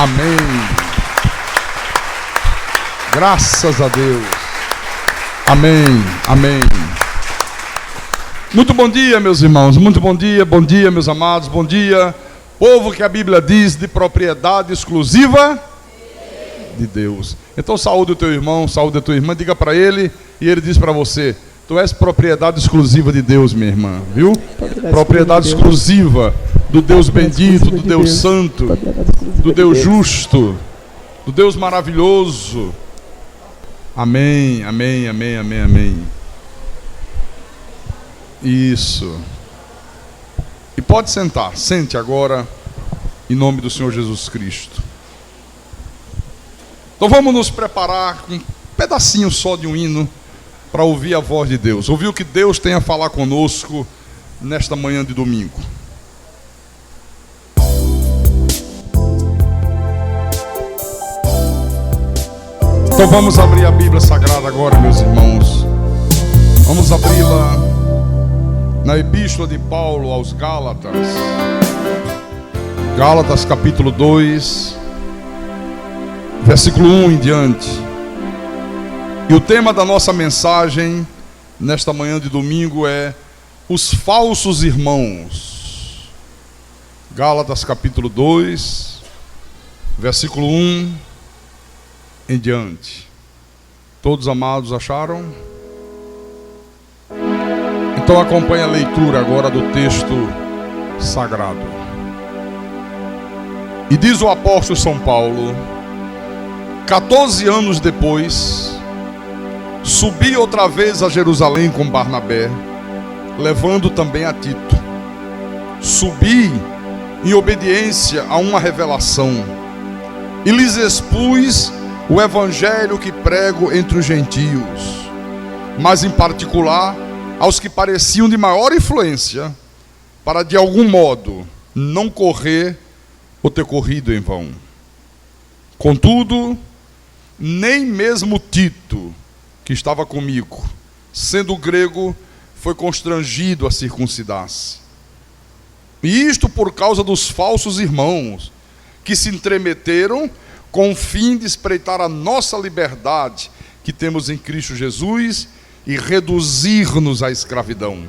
Amém. Graças a Deus. Amém. Amém. Muito bom dia, meus irmãos. Muito bom dia, meus amados. Bom dia, povo que a Bíblia diz de propriedade exclusiva de Deus. Então saúde o teu irmão, saúde a tua irmã, diga para ele e ele diz para você: tu és propriedade exclusiva de Deus, minha irmã, viu? Propriedade exclusiva do Deus bendito, do Deus santo, do Deus justo, do Deus maravilhoso. Amém, amém, amém, amém, amém. Isso. E pode sentar, sente agora, em nome do Senhor Jesus Cristo. Então vamos nos preparar com um pedacinho só de um hino para ouvir a voz de Deus, ouvir o que Deus tem a falar conosco nesta manhã de domingo. Então vamos abrir a Bíblia Sagrada agora, meus irmãos. Vamos abri-la na Epístola de Paulo aos Gálatas. Gálatas capítulo 2, versículo 1 em diante. E o tema da nossa mensagem nesta manhã de domingo é os falsos irmãos. Gálatas capítulo 2, versículo 1 em diante. Todos amados acharam? Então acompanhe a leitura agora do texto sagrado. E diz o apóstolo São Paulo: 14 anos depois, subi outra vez a Jerusalém com Barnabé, levando também a Tito. Subi em obediência a uma revelação e lhes expus o evangelho que prego entre os gentios, mas em particular aos que pareciam de maior influência, para de algum modo não correr ou ter corrido em vão. Contudo, nem mesmo Tito, que estava comigo, sendo grego, foi constrangido a circuncidar-se. E isto por causa dos falsos irmãos, que se entremeteram com o fim de espreitar a nossa liberdade que temos em Cristo Jesus e reduzir-nos à escravidão,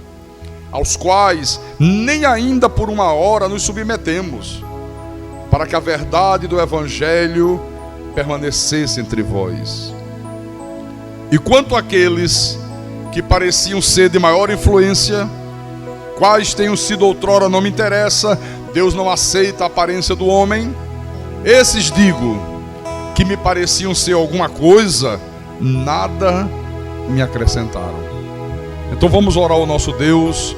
aos quais nem ainda por uma hora nos submetemos, para que a verdade do Evangelho permanecesse entre vós. E quanto àqueles que pareciam ser de maior influência, quais tenham sido outrora não me interessa, Deus não aceita a aparência do homem, esses digo que me pareciam ser alguma coisa, nada me acrescentaram. Então vamos orar ao nosso Deus,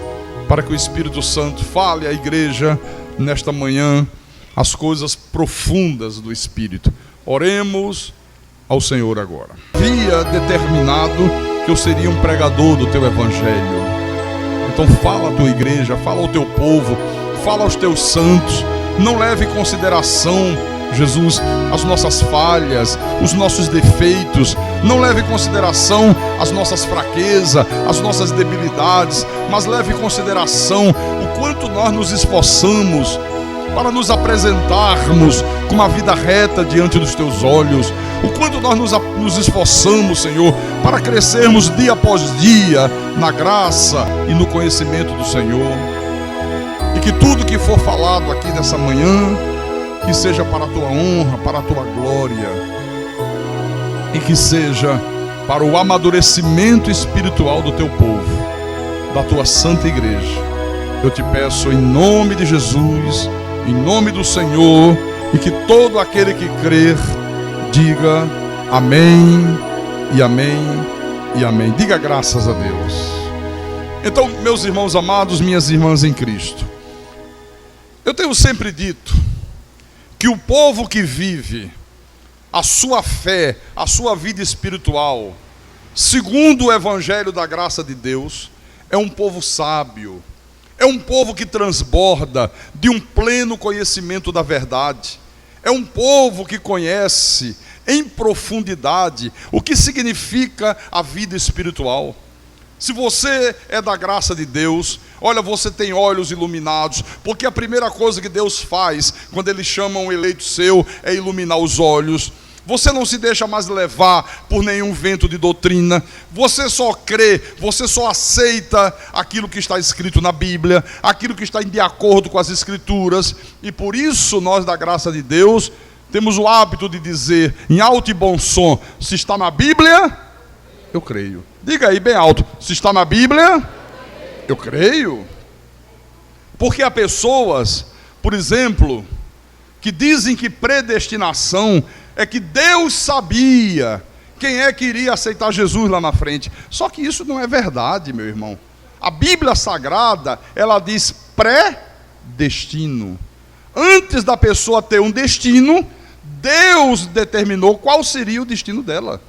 para que o Espírito Santo fale à igreja nesta manhã as coisas profundas do Espírito. Oremos ao Senhor agora. Havia determinado que eu seria um pregador do teu Evangelho. Então fala à tua igreja, fala ao teu povo, fala aos teus santos. Não leve em consideração, Jesus, as nossas falhas, os nossos defeitos. Não leve em consideração as nossas fraquezas, as nossas debilidades, mas leve em consideração o quanto nós nos esforçamos para nos apresentarmos com uma vida reta diante dos teus olhos, o quanto nós nos esforçamos, Senhor, para crescermos dia após dia na graça e no conhecimento do Senhor. E que tudo que for falado aqui nessa manhã, que seja para a tua honra, para a tua glória, e que seja para o amadurecimento espiritual do teu povo, da tua santa igreja. Eu te peço em nome de Jesus, em nome do Senhor, e que todo aquele que crer diga amém e amém e amém. Diga graças a Deus. Então, meus irmãos amados, minhas irmãs em Cristo, eu tenho sempre dito que o povo que vive a sua fé, a sua vida espiritual, segundo o Evangelho da graça de Deus, é um povo sábio, é um povo que transborda de um pleno conhecimento da verdade, é um povo que conhece em profundidade o que significa a vida espiritual. Se você é da graça de Deus, olha, você tem olhos iluminados, porque a primeira coisa que Deus faz quando Ele chama um eleito seu é iluminar os olhos. Você não se deixa mais levar por nenhum vento de doutrina. Você só crê, você só aceita aquilo que está escrito na Bíblia, aquilo que está de acordo com as Escrituras. E por isso nós, da graça de Deus, temos o hábito de dizer em alto e bom som: se está na Bíblia, eu creio. Diga aí bem alto: se está na Bíblia, eu creio. Porque há pessoas, por exemplo, que dizem que predestinação é que Deus sabia quem é que iria aceitar Jesus lá na frente. Só que isso não é verdade, meu irmão. A Bíblia Sagrada, ela diz pré-destino. Antes da pessoa ter um destino, Deus determinou qual seria o destino dela.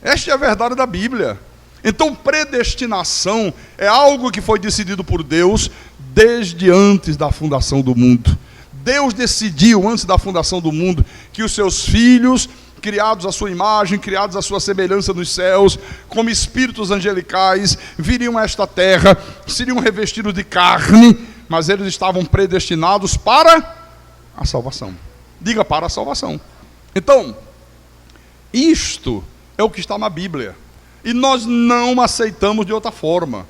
Esta é a verdade da Bíblia. Então, predestinação é algo que foi decidido por Deus desde antes da fundação do mundo. Deus decidiu, antes da fundação do mundo, que os seus filhos, criados à sua imagem, criados à sua semelhança nos céus, como espíritos angelicais, viriam a esta terra, seriam revestidos de carne, mas eles estavam predestinados para a salvação. Diga, para a salvação. Então, isto é o que está na Bíblia. E nós não aceitamos de outra forma.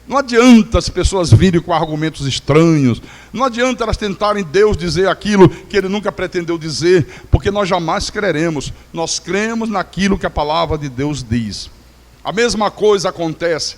Não adianta as pessoas virem com argumentos estranhos. Não adianta elas tentarem Deus dizer aquilo que Ele nunca pretendeu dizer, porque nós jamais creremos. Nós cremos naquilo que a palavra de Deus diz. A mesma coisa acontece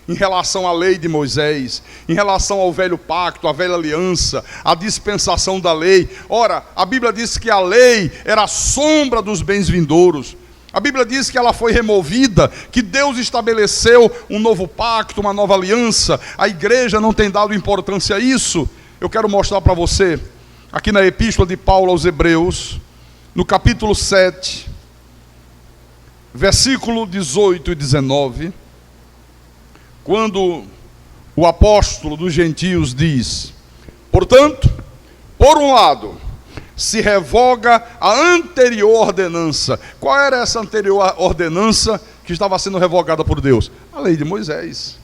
em relação à lei de Moisés, em relação ao velho pacto, à velha aliança, à dispensação da lei. Ora, a Bíblia diz que a lei era a sombra dos bens vindouros. A Bíblia diz que ela foi removida, que Deus estabeleceu um novo pacto, uma nova aliança. A igreja não tem dado importância a isso. Eu quero mostrar para você, aqui na Epístola de Paulo aos Hebreus, no capítulo 7, versículo 18 e 19, quando o apóstolo dos gentios diz: portanto, por um lado, se revoga a anterior ordenança. Qual era essa anterior ordenança que estava sendo revogada por Deus? A lei de Moisés.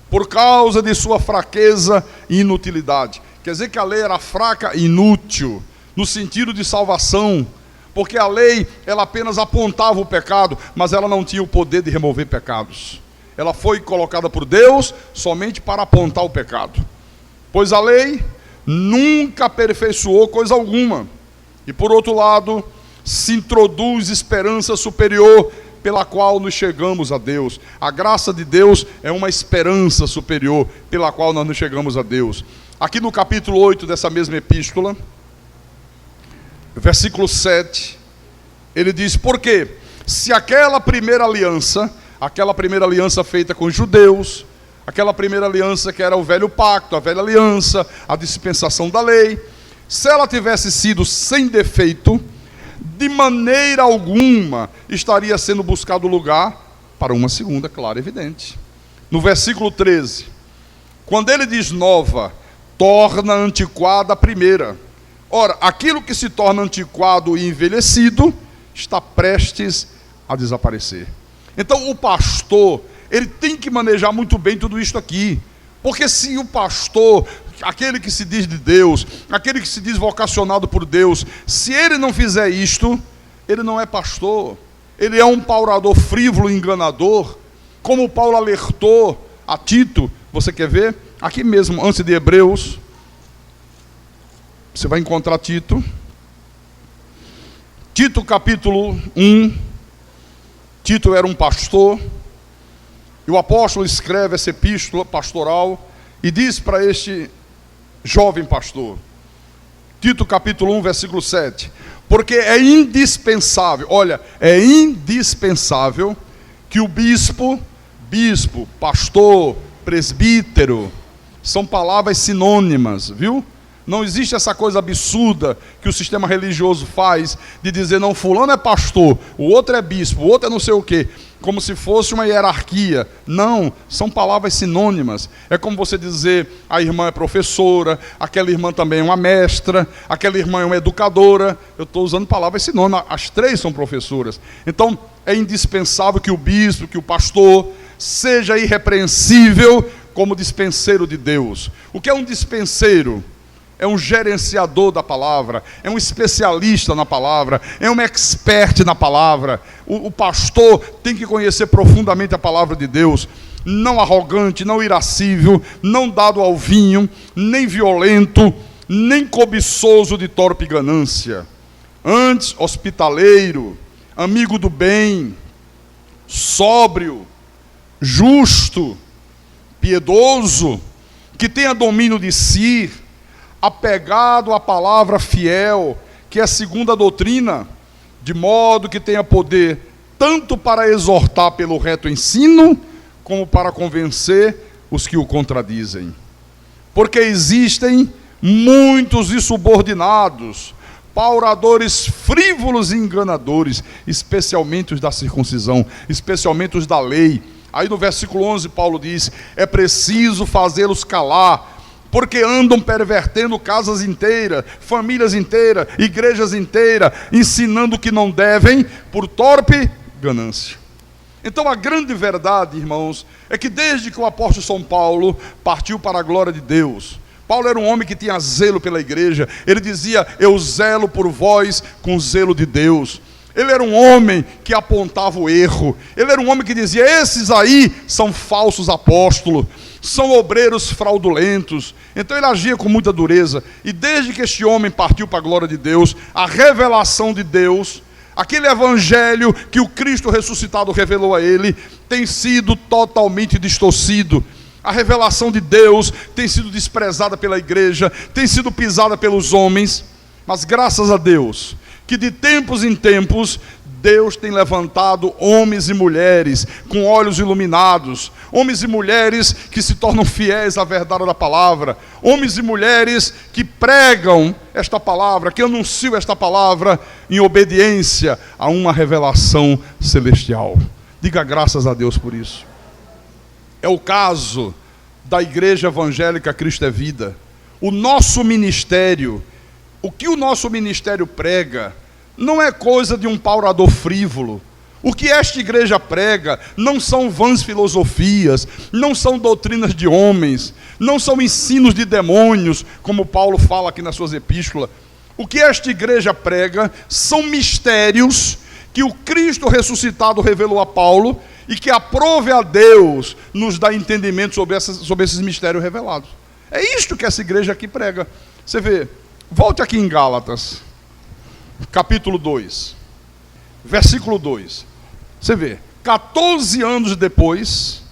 Por causa de sua fraqueza e inutilidade. Quer dizer que a lei era fraca e inútil, no sentido de salvação, porque a lei, ela apenas apontava o pecado, mas ela não tinha o poder de remover pecados. Ela foi colocada por Deus somente para apontar o pecado. Pois a lei nunca aperfeiçoou coisa alguma. E por outro lado, se introduz esperança superior pela qual nos chegamos a Deus. A graça de Deus é uma esperança superior pela qual nós nos chegamos a Deus. Aqui no capítulo 8 dessa mesma epístola, versículo 7, ele diz: porque se aquela primeira aliança feita com os judeus, aquela primeira aliança que era o velho pacto, a velha aliança, a dispensação da lei, se ela tivesse sido sem defeito, de maneira alguma estaria sendo buscado lugar para uma segunda, claro, evidente. No versículo 13, quando ele diz nova, torna antiquada a primeira. Ora, aquilo que se torna antiquado e envelhecido está prestes a desaparecer. Então o pastor, ele tem que manejar muito bem tudo isto aqui. Porque se o pastor, aquele que se diz de Deus, aquele que se diz vocacionado por Deus, se ele não fizer isto, ele não é pastor. Ele é um paurador frívolo e enganador. Como Paulo alertou a Tito, você quer ver? Aqui mesmo, antes de Hebreus, você vai encontrar Tito. Tito capítulo 1. Tito era um pastor. E o apóstolo escreve essa epístola pastoral e diz para este jovem pastor, Tito capítulo 1, versículo 7, porque é indispensável, olha, é indispensável que o bispo, pastor, presbítero, são palavras sinônimas, viu? Não existe essa coisa absurda que o sistema religioso faz de dizer, não, fulano é pastor, o outro é bispo, o outro é não sei o quê, como se fosse uma hierarquia. Não, são palavras sinônimas. É como você dizer, a irmã é professora, aquela irmã também é uma mestra, aquela irmã é uma educadora. Eu estou usando palavras sinônimas, as três são professoras. Então, é indispensável que o bispo, que o pastor, seja irrepreensível como dispenseiro de Deus. O que é um dispenseiro? É um gerenciador da palavra, é um especialista na palavra, é um expert na palavra. O pastor tem que conhecer profundamente a palavra de Deus, não arrogante, não irascível, não dado ao vinho, nem violento, nem cobiçoso de torpe ganância. Antes, hospitaleiro, amigo do bem, sóbrio, justo, piedoso, que tenha domínio de si, apegado à palavra fiel, que é segundo a doutrina, de modo que tenha poder tanto para exortar pelo reto ensino, como para convencer os que o contradizem. Porque existem muitos insubordinados, pauradores frívolos e enganadores, especialmente os da circuncisão, especialmente os da lei. Aí no versículo 11 Paulo diz, é preciso fazê-los calar, porque andam pervertendo casas inteiras, famílias inteiras, igrejas inteiras, ensinando o que não devem por torpe ganância. Então a grande verdade, irmãos, é que desde que o apóstolo São Paulo partiu para a glória de Deus, Paulo era um homem que tinha zelo pela igreja. Ele dizia, eu zelo por vós com zelo de Deus. Ele era um homem que apontava o erro. Ele era um homem que dizia, esses aí são falsos apóstolos, são obreiros fraudulentos. Então ele agia com muita dureza. E desde que este homem partiu para a glória de Deus, a revelação de Deus, aquele evangelho que o Cristo ressuscitado revelou a ele, tem sido totalmente distorcido. A revelação de Deus tem sido desprezada pela igreja, tem sido pisada pelos homens, mas graças a Deus, que de tempos em tempos, Deus tem levantado homens e mulheres com olhos iluminados, homens e mulheres que se tornam fiéis à verdade da palavra, homens e mulheres que pregam esta palavra, que anunciam esta palavra em obediência a uma revelação celestial. Diga graças a Deus por isso. É o caso da Igreja Evangélica Cristo é Vida. O nosso ministério, o que o nosso ministério prega, não é coisa de um paurador frívolo. O que esta igreja prega não são vãs filosofias, não são doutrinas de homens, não são ensinos de demônios, como Paulo fala aqui nas suas epístolas. O que esta igreja prega são mistérios que o Cristo ressuscitado revelou a Paulo, e que aprove a Deus nos dá entendimento sobre esses mistérios revelados. É isto que essa igreja aqui prega. Você vê, volte aqui em Gálatas, capítulo 2, versículo 2. Você vê, 14 anos depois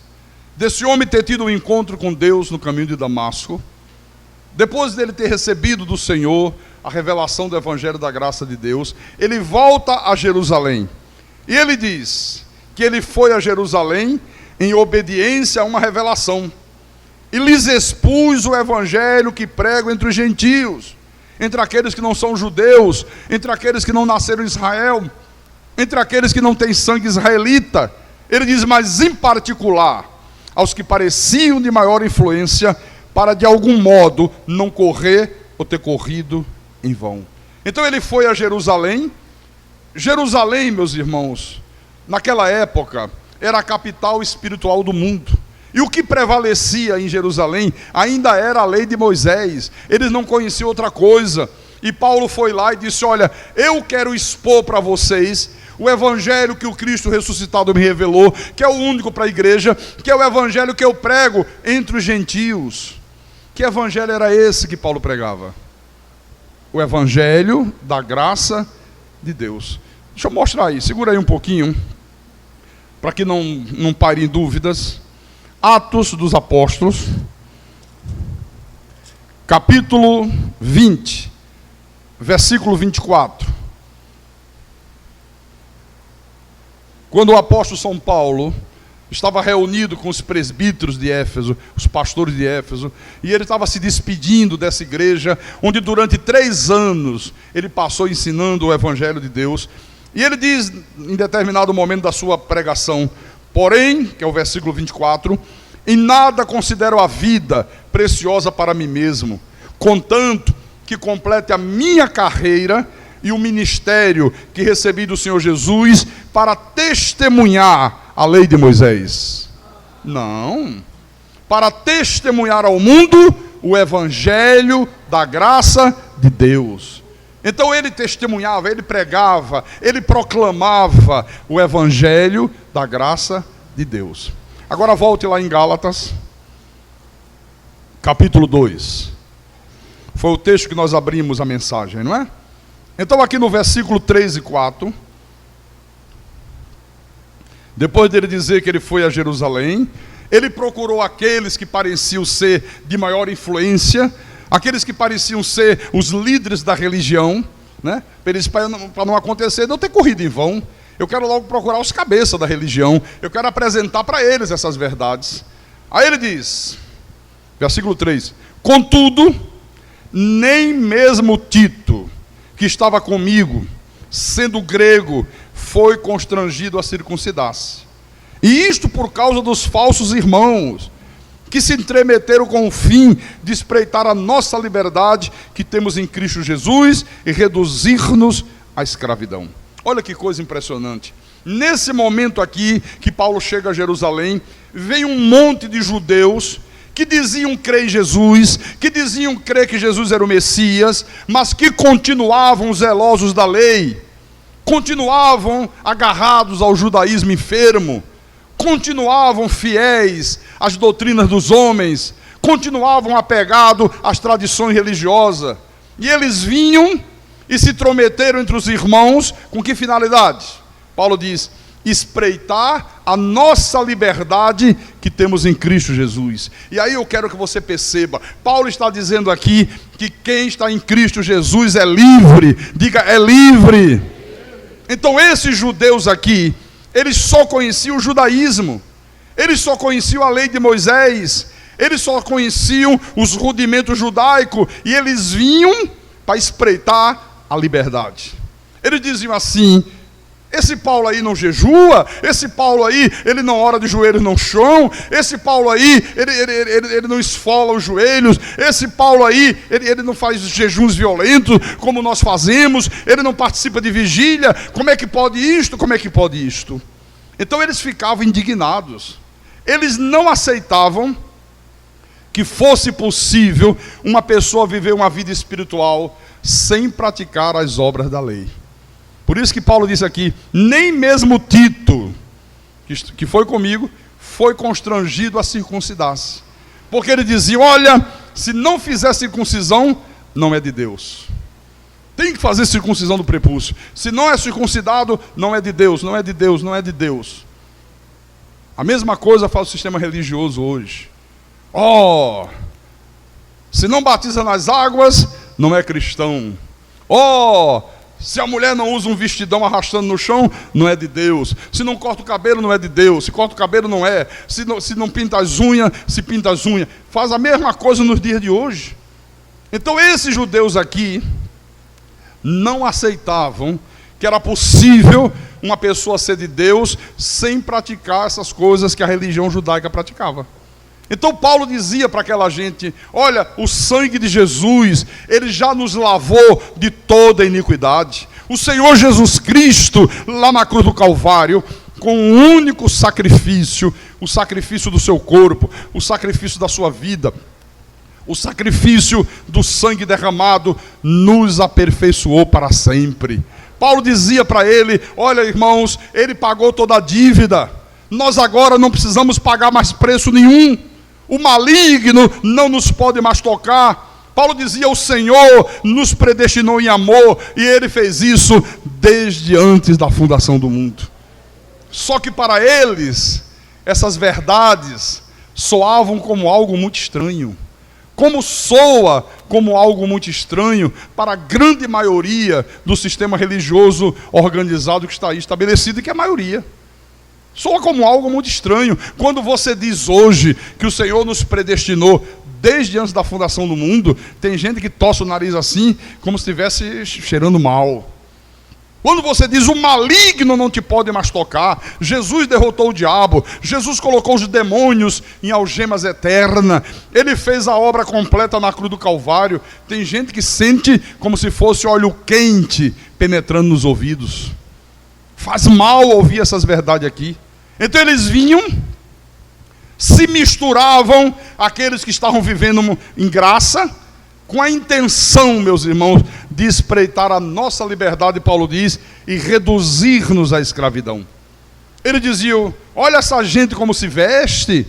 desse homem ter tido um encontro com Deus no caminho de Damasco, depois dele ter recebido do Senhor a revelação do Evangelho da graça de Deus, ele volta a Jerusalém. E ele diz que ele foi a Jerusalém em obediência a uma revelação. E lhes expus o evangelho que prego entre os gentios, entre aqueles que não são judeus, entre aqueles que não nasceram em Israel, entre aqueles que não têm sangue israelita. Ele diz, mas em particular, aos que pareciam de maior influência, para de algum modo não correr ou ter corrido em vão. Então ele foi a Jerusalém. Jerusalém, meus irmãos, naquela época, era a capital espiritual do mundo. E o que prevalecia em Jerusalém ainda era a lei de Moisés. Eles não conheciam outra coisa. E Paulo foi lá e disse, olha, eu quero expor para vocês o evangelho que o Cristo ressuscitado me revelou, que é o único para a igreja, que é o evangelho que eu prego entre os gentios. Que evangelho era esse que Paulo pregava? O evangelho da graça de Deus. Deixa eu mostrar aí, segura aí um pouquinho, para que não parem dúvidas. Atos dos Apóstolos, capítulo 20, versículo 24. Quando o apóstolo São Paulo estava reunido com os presbíteros de Éfeso, os pastores de Éfeso, e ele estava se despedindo dessa igreja, onde durante 3 anos ele passou ensinando o Evangelho de Deus. E ele diz, em determinado momento da sua pregação, porém, que é o versículo 24, em nada considero a vida preciosa para mim mesmo, contanto que complete a minha carreira e o ministério que recebi do Senhor Jesus para testemunhar a lei de Moisés. Não. Para testemunhar ao mundo o evangelho da graça de Deus. Então ele testemunhava, ele pregava, ele proclamava o evangelho da graça de Deus. Agora volte lá em Gálatas, capítulo 2. Foi o texto que nós abrimos a mensagem, não é? Então aqui no versículo 3 e 4, depois dele dizer que ele foi a Jerusalém, ele procurou aqueles que pareciam ser de maior influência, aqueles que pareciam ser os líderes da religião, né? Para não acontecer, não ter corrido em vão. Eu quero logo procurar os cabeças da religião, eu quero apresentar para eles essas verdades. Aí ele diz, versículo 3, contudo, nem mesmo Tito, que estava comigo, sendo grego, foi constrangido a circuncidar-se. E isto por causa dos falsos irmãos, que se entremeteram com o fim de espreitar a nossa liberdade que temos em Cristo Jesus e reduzir-nos à escravidão. Olha que coisa impressionante. Nesse momento aqui, que Paulo chega a Jerusalém, vem um monte de judeus que diziam crer em Jesus, que diziam crer que Jesus era o Messias, mas que continuavam zelosos da lei, continuavam agarrados ao judaísmo enfermo, continuavam fiéis às doutrinas dos homens, continuavam apegados às tradições religiosas. E eles vinham e se intrometeram entre os irmãos, com que finalidade? Paulo diz, espreitar a nossa liberdade que temos em Cristo Jesus. E aí eu quero que você perceba, Paulo está dizendo aqui que quem está em Cristo Jesus é livre. Diga, é livre. Então esses judeus aqui, eles só conheciam o judaísmo, eles só conheciam a lei de Moisés, eles só conheciam os rudimentos judaicos, e eles vinham para espreitar a liberdade. Eles diziam assim, esse Paulo aí não jejua, esse Paulo aí, ele não ora de joelhos no chão, esse Paulo aí, ele não esfola os joelhos, esse Paulo aí, ele não faz jejuns violentos, como nós fazemos, ele não participa de vigília, como é que pode isto, como é que pode isto? Então eles ficavam indignados, eles não aceitavam que fosse possível uma pessoa viver uma vida espiritual sem praticar as obras da lei. Por isso que Paulo disse aqui, nem mesmo Tito, que foi comigo, foi constrangido a circuncidar-se. Porque ele dizia, olha, se não fizer circuncisão, não é de Deus. Tem que fazer circuncisão do prepúcio. Se não é circuncidado, não é de Deus, não é de Deus, não é de Deus. A mesma coisa faz o sistema religioso hoje. Se não batiza nas águas, não é cristão. Se a mulher não usa um vestidão arrastando no chão, não é de Deus. Se não corta o cabelo, não é de Deus. Se corta o cabelo, não é. Se não pinta as unhas, se pinta as unhas. Faz a mesma coisa nos dias de hoje. Então esses judeus aqui não aceitavam que era possível uma pessoa ser de Deus sem praticar essas coisas que a religião judaica praticava. Então Paulo dizia para aquela gente, olha, o sangue de Jesus, ele já nos lavou de toda iniquidade. O Senhor Jesus Cristo, lá na cruz do Calvário, com um único sacrifício, o sacrifício do seu corpo, o sacrifício da sua vida, o sacrifício do sangue derramado, nos aperfeiçoou para sempre. Paulo dizia para ele, olha irmãos, ele pagou toda a dívida, nós agora não precisamos pagar mais preço nenhum. O maligno não nos pode mais tocar. Paulo dizia, o Senhor nos predestinou em amor, e Ele fez isso desde antes da fundação do mundo. Só que para eles, essas verdades soavam como algo muito estranho. Como soa como algo muito estranho para a grande maioria do sistema religioso organizado que está aí estabelecido, e que é a maioria. Soa como algo muito estranho. Quando você diz hoje que o Senhor nos predestinou desde antes da fundação do mundo, tem gente que torce o nariz assim, como se estivesse cheirando mal. Quando você diz o maligno não te pode mais tocar, Jesus derrotou o diabo, Jesus colocou os demônios em algemas eternas, Ele fez a obra completa na cruz do Calvário, tem gente que sente como se fosse óleo quente penetrando nos ouvidos. Faz mal ouvir essas verdades aqui. Então eles vinham se misturavam aqueles que estavam vivendo em graça, com a intenção, meus irmãos, de espreitar a nossa liberdade, Paulo diz, e reduzir-nos à escravidão. Ele dizia: olha essa gente como se veste,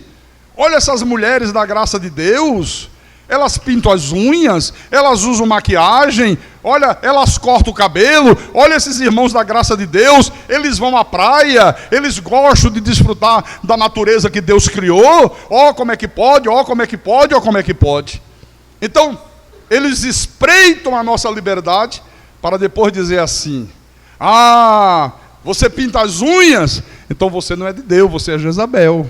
olha essas mulheres da graça de Deus, elas pintam as unhas, elas usam maquiagem, olha, elas cortam o cabelo, olha esses irmãos da graça de Deus, eles vão à praia, eles gostam de desfrutar da natureza que Deus criou, ó como é que pode, ó como é que pode, ó como é que pode. Então, eles espreitam a nossa liberdade para depois dizer assim: ah, você pinta as unhas, então você não é de Deus, você é Jezabel.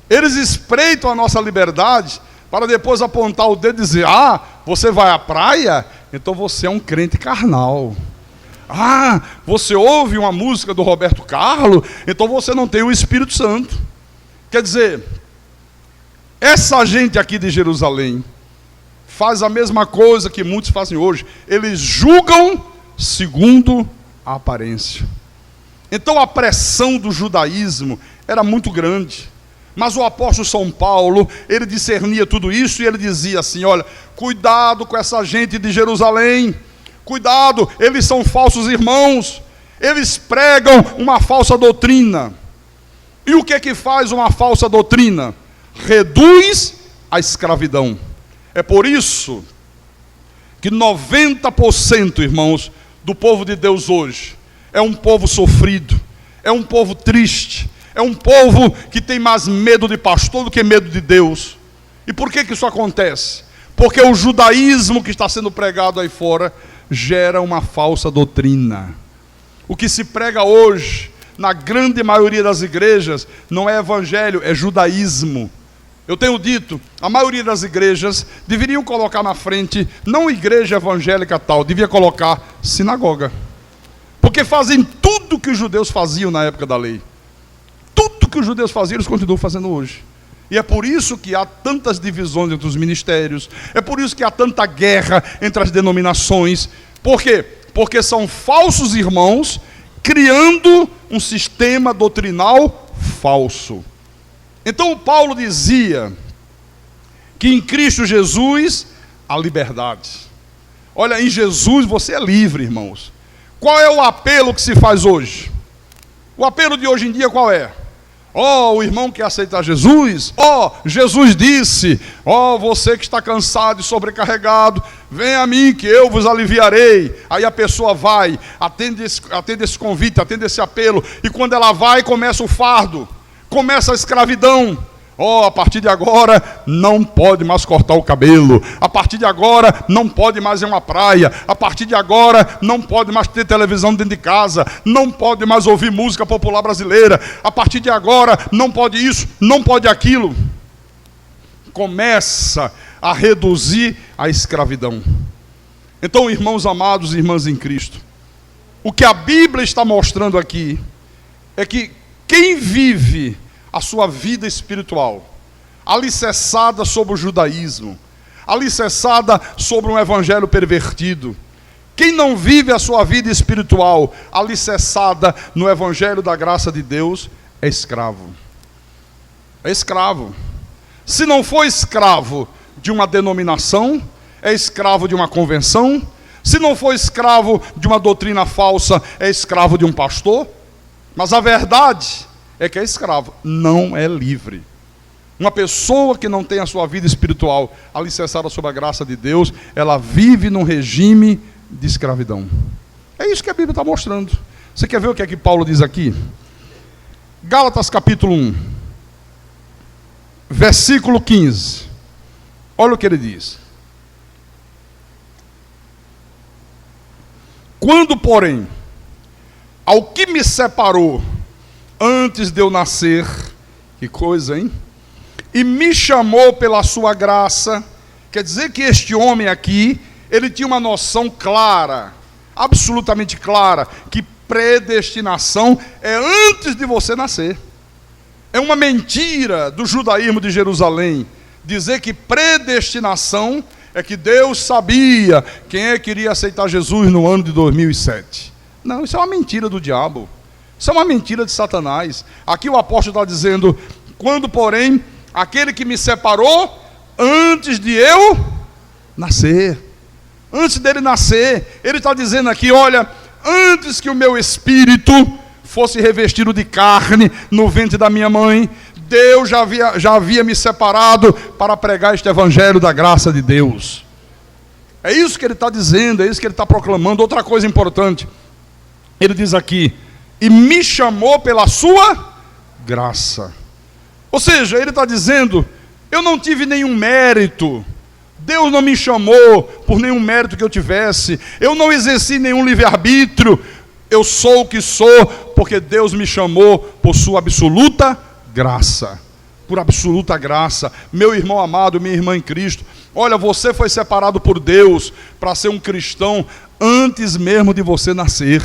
Eles espreitam a nossa liberdade para depois apontar o dedo e dizer: ah, você vai à praia, então você é um crente carnal. Ah, você ouve uma música do Roberto Carlos, então você não tem o Espírito Santo. Quer dizer, essa gente aqui de Jerusalém faz a mesma coisa que muitos fazem hoje. Eles julgam segundo a aparência. Então a pressão do judaísmo era muito grande. Mas o apóstolo São Paulo, ele discernia tudo isso e ele dizia assim: olha, cuidado com essa gente de Jerusalém, cuidado, eles são falsos irmãos, eles pregam uma falsa doutrina. E o que é que faz uma falsa doutrina? Reduz a escravidão. É por isso que 90%, irmãos, do povo de Deus hoje é um povo sofrido, é um povo triste, é um povo que tem mais medo de pastor do que medo de Deus. E por que isso acontece? Porque o judaísmo que está sendo pregado aí fora gera uma falsa doutrina. O que se prega hoje, na grande maioria das igrejas, não é evangelho, é judaísmo. Eu tenho dito, a maioria das igrejas deveriam colocar na frente, não igreja evangélica tal, devia colocar sinagoga. Porque fazem tudo que os judeus faziam na época da lei. Tudo que os judeus faziam, eles continuam fazendo hoje. E é por isso que há tantas divisões entre os ministérios, é por isso que há tanta guerra entre as denominações. Por quê? Porque são falsos irmãos criando um sistema doutrinal falso. Então Paulo dizia que em Cristo Jesus há liberdade. Olha, em Jesus você é livre, irmãos. Qual é o apelo que se faz hoje? O apelo de hoje em dia qual é? O irmão quer aceitar Jesus? Jesus disse: você que está cansado e sobrecarregado, vem a mim que eu vos aliviarei. Aí a pessoa vai, atende esse convite, atende esse apelo, e quando ela vai, começa o fardo, começa a escravidão. A partir de agora não pode mais cortar o cabelo, a partir de agora não pode mais ir a uma praia, a partir de agora não pode mais ter televisão dentro de casa, não pode mais ouvir música popular brasileira, a partir de agora não pode isso, não pode aquilo. Começa a reduzir a escravidão. Então, irmãos amados e irmãs em Cristo, o que a Bíblia está mostrando aqui é que quem vive a sua vida espiritual, alicerçada sobre o judaísmo, alicerçada sobre um evangelho pervertido, quem não vive a sua vida espiritual alicerçada no evangelho da graça de Deus, é escravo. É escravo. Se não for escravo de uma denominação, é escravo de uma convenção. Se não for escravo de uma doutrina falsa, é escravo de um pastor. Mas a verdade é que é escravo, não é livre. Uma pessoa que não tem a sua vida espiritual alicerçada sobre a graça de Deus, ela vive num regime de escravidão. É isso que a Bíblia está mostrando. Você quer ver o que é que Paulo diz aqui? Gálatas capítulo 1, versículo 15. Olha o que ele diz: quando, porém, ao que me separou antes de eu nascer, que coisa, hein? E me chamou pela sua graça. Quer dizer que este homem aqui, ele tinha uma noção clara, absolutamente clara, que predestinação é antes de você nascer. É uma mentira do judaísmo de Jerusalém dizer que predestinação é que Deus sabia quem é que iria aceitar Jesus no ano de 2007. Não, isso é uma mentira do diabo. Isso é uma mentira de Satanás. Aqui o apóstolo está dizendo Quando, porém, aquele que me separou antes de eu nascer, antes dele nascer, ele está dizendo aqui, olha, antes que o meu espírito fosse revestido de carne no ventre da minha mãe, Deus já havia me separado para pregar este evangelho da graça de Deus. É isso que ele está dizendo, é isso que ele está proclamando. Outra coisa importante, ele diz aqui, e me chamou pela sua graça. Ou seja, ele está dizendo, eu não tive nenhum mérito, Deus não me chamou por nenhum mérito que eu tivesse, eu não exerci nenhum livre-arbítrio, eu sou o que sou, porque Deus me chamou por sua absoluta graça, por absoluta graça. Meu irmão amado, minha irmã em Cristo, olha, você foi separado por Deus para ser um cristão antes mesmo de você nascer.